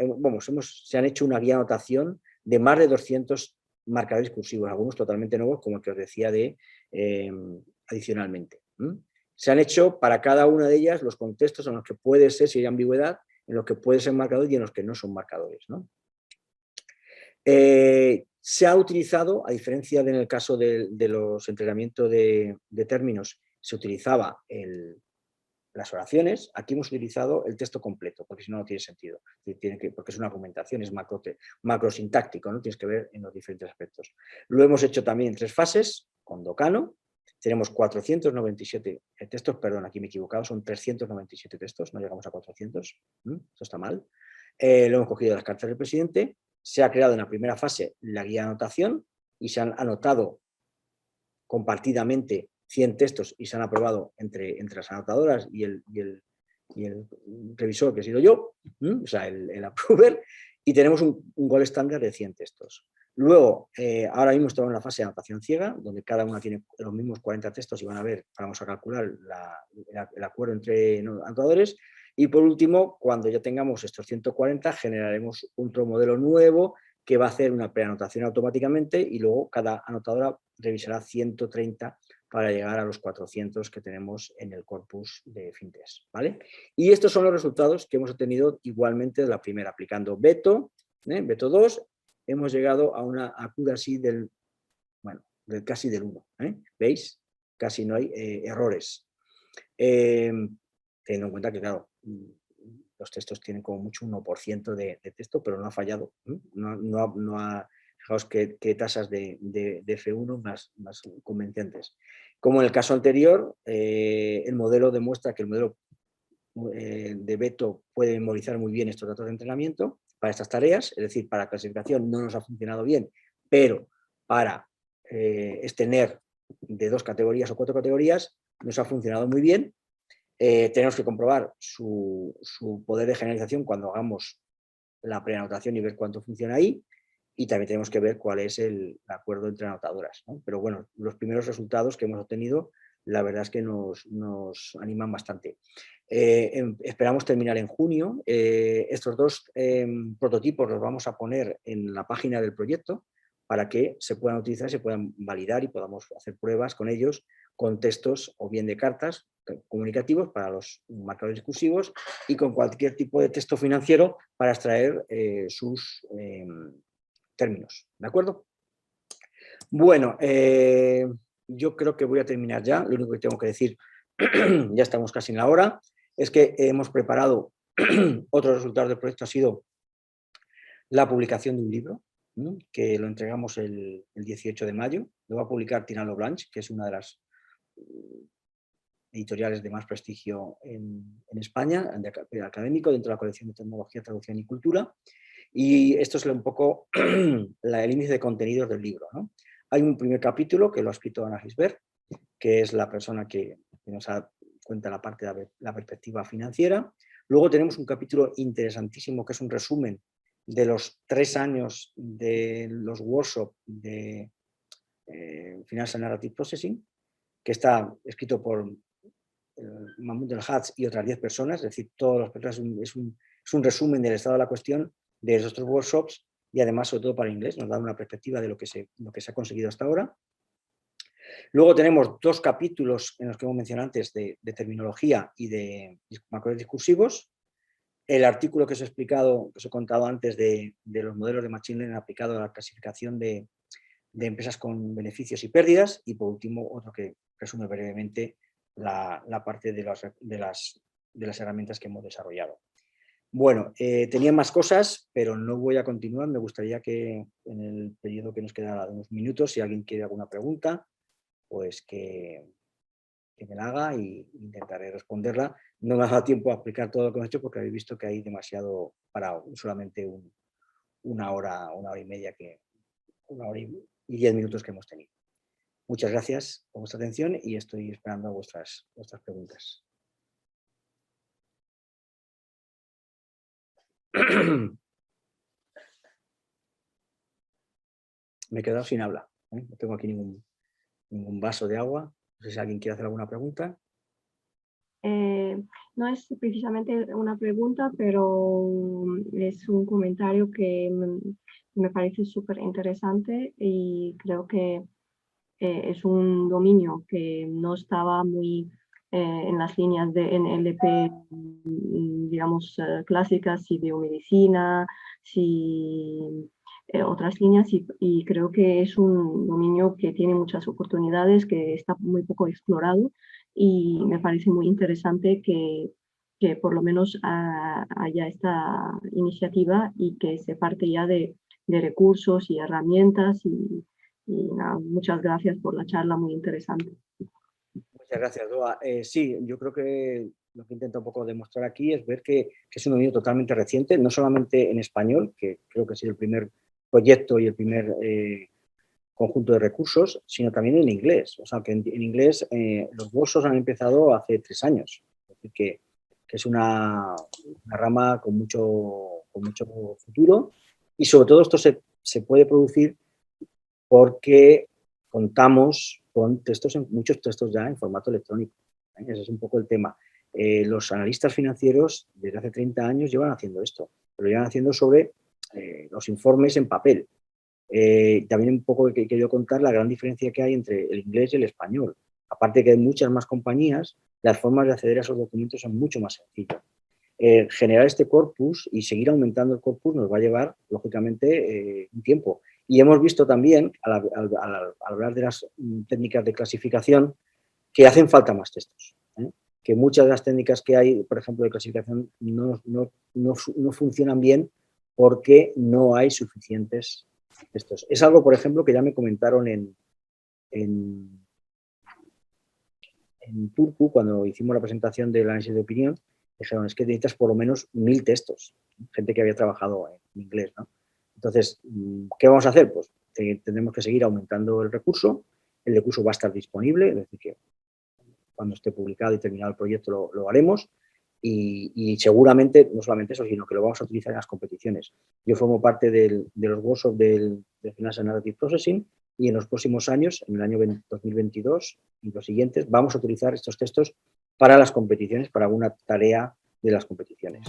se han hecho una guía de anotación de más de 200 marcadores discursivos, algunos totalmente nuevos, como el que os decía de adicionalmente. Se han hecho para cada una de ellas los contextos en los que puede ser, si hay ambigüedad, en los que puede ser marcador y en los que no son marcadores, ¿no? Se ha utilizado, a diferencia de en el caso de los entrenamientos de términos, se utilizaba las oraciones, aquí hemos utilizado el texto completo, porque si no, no tiene sentido. Porque es una argumentación, es macrosintáctico, ¿no? Tienes que ver en los diferentes aspectos. Lo hemos hecho también en 3 fases, con Docano. Tenemos 497 textos, perdón, aquí me he equivocado, son 397 textos, no llegamos a 400, eso está mal. Lo hemos cogido de las cartas del presidente, se ha creado en la primera fase la guía de anotación y se han anotado compartidamente 100 textos y se han aprobado entre las anotadoras y el revisor, que he sido yo, o sea, el approver, y tenemos un gold estándar de 100 textos. Luego, ahora mismo estamos en la fase de anotación ciega, donde cada una tiene los mismos 40 textos y van a ver, vamos a calcular el acuerdo entre anotadores. Y por último, cuando ya tengamos estos 140, generaremos otro modelo nuevo que va a hacer una preanotación automáticamente y luego cada anotadora revisará 130 para llegar a los 400 que tenemos en el corpus de Fintes, ¿vale? Y estos son los resultados que hemos obtenido igualmente de la primera, aplicando Beto, Beto 2, hemos llegado a una accuracy casi del 1, ¿veis? Casi no hay errores. Teniendo en cuenta que, claro, los textos tienen como mucho un 1% de texto, pero no ha fallado. No ha, fijaos qué tasas de F1 más convincentes. Como en el caso anterior, el modelo demuestra que el modelo de Beto puede memorizar muy bien estos datos de entrenamiento para estas tareas, es decir, para clasificación no nos ha funcionado bien, pero para extender de 2 categorías o 4 categorías nos ha funcionado muy bien. Tenemos que comprobar su poder de generalización cuando hagamos la preanotación y ver cuánto funciona ahí, y también tenemos que ver cuál es el acuerdo entre anotadoras, ¿no? Pero bueno, los primeros resultados que hemos obtenido, la verdad es que nos animan bastante. Esperamos terminar en junio. Estos 2 prototipos los vamos a poner en la página del proyecto para que se puedan utilizar, se puedan validar y podamos hacer pruebas con ellos, con textos o bien de cartas comunicativos para los marcadores discursivos y con cualquier tipo de texto financiero para extraer sus términos. ¿De acuerdo? Bueno, yo creo que voy a terminar ya. Lo único que tengo que decir, ya estamos casi en la hora, es que hemos preparado otro resultado del proyecto, ha sido la publicación de un libro, que lo entregamos el 18 de mayo. Lo va a publicar Tinalo Blanch, que es una de las editoriales de más prestigio en España, de académico, dentro de la colección de tecnología, traducción y cultura. Y esto es un poco el índice de contenidos del libro, ¿no? Hay un primer capítulo que lo ha escrito Ana Gisbert, que es la persona que nos cuenta la parte de la perspectiva financiera. Luego tenemos un capítulo interesantísimo que es un resumen de los 3 años de los workshops de Financial Narrative Processing, que está escrito por Mahmoud El-Hatch y otras 10 personas, es decir, todas las personas, es un resumen del estado de la cuestión de esos 3 workshops y además, sobre todo para inglés, nos da una perspectiva de lo que se ha conseguido hasta ahora. Luego tenemos 2 capítulos en los que hemos mencionado antes de terminología y de marcadores discursivos. El artículo que os he explicado, que os he contado antes de los modelos de Machine Learning aplicado a la clasificación de empresas con beneficios y pérdidas. Y por último, otro que resume brevemente la parte de las herramientas que hemos desarrollado. Bueno, tenía más cosas, pero no voy a continuar. Me gustaría que en el periodo que nos queda de unos minutos, si alguien quiere alguna pregunta, pues que me la haga e intentaré responderla. No me ha dado tiempo a explicar todo lo que hemos hecho porque habéis visto que hay demasiado para solamente una hora y media, una hora y 10 minutos que hemos tenido. Muchas gracias por vuestra atención y estoy esperando vuestras preguntas. Me he quedado sin habla, ¿eh? No tengo aquí ningún vaso de agua. No sé si alguien quiere hacer alguna pregunta. No es precisamente una pregunta, pero es un comentario que me parece súper interesante y creo que es un dominio que no estaba muy en las líneas de NLP, digamos, clásicas, y biomedicina, si otras líneas, y creo que es un dominio que tiene muchas oportunidades, que está muy poco explorado, y me parece muy interesante que por lo menos haya esta iniciativa y que se parte ya de recursos y herramientas y nada, muchas gracias por la charla, muy interesante. Muchas gracias, Doa. Sí, yo creo que lo que intento un poco demostrar aquí es ver que es un dominio totalmente reciente, no solamente en español, que creo que ha sido el primer proyecto y el primer conjunto de recursos, sino también en inglés. O sea, que en inglés los bolsos han empezado hace 3 años. Es decir, que es una rama con mucho futuro, y sobre todo esto se puede producir porque contamos con muchos textos ya en formato electrónico. Ese es un poco el tema. Los analistas financieros desde hace 30 años llevan haciendo esto, pero llevan haciendo sobre los informes en papel. También un poco que he querido contar la gran diferencia que hay entre el inglés y el español. Aparte de que hay muchas más compañías, las formas de acceder a esos documentos son mucho más sencillas. Generar este corpus y seguir aumentando el corpus nos va a llevar, lógicamente, un tiempo. Y hemos visto también, al hablar de las técnicas de clasificación, que hacen falta más textos. Que muchas de las técnicas que hay, por ejemplo, de clasificación, no funcionan bien porque no hay suficientes textos. Es algo, por ejemplo, que ya me comentaron en Turku, cuando hicimos la presentación del análisis de opinión. Dijeron, es que necesitas por lo menos 1000 textos, gente que había trabajado en inglés, ¿no? Entonces, ¿qué vamos a hacer? Pues tendremos que seguir aumentando el recurso va a estar disponible, es decir, que cuando esté publicado y terminado el proyecto lo haremos, y seguramente, no solamente eso, sino que lo vamos a utilizar en las competiciones. Yo formo parte de los workshops del Financial Narrative Processing, y en los próximos años, en el año 2022 y los siguientes, vamos a utilizar estos textos para las competiciones, para alguna tarea de las competiciones.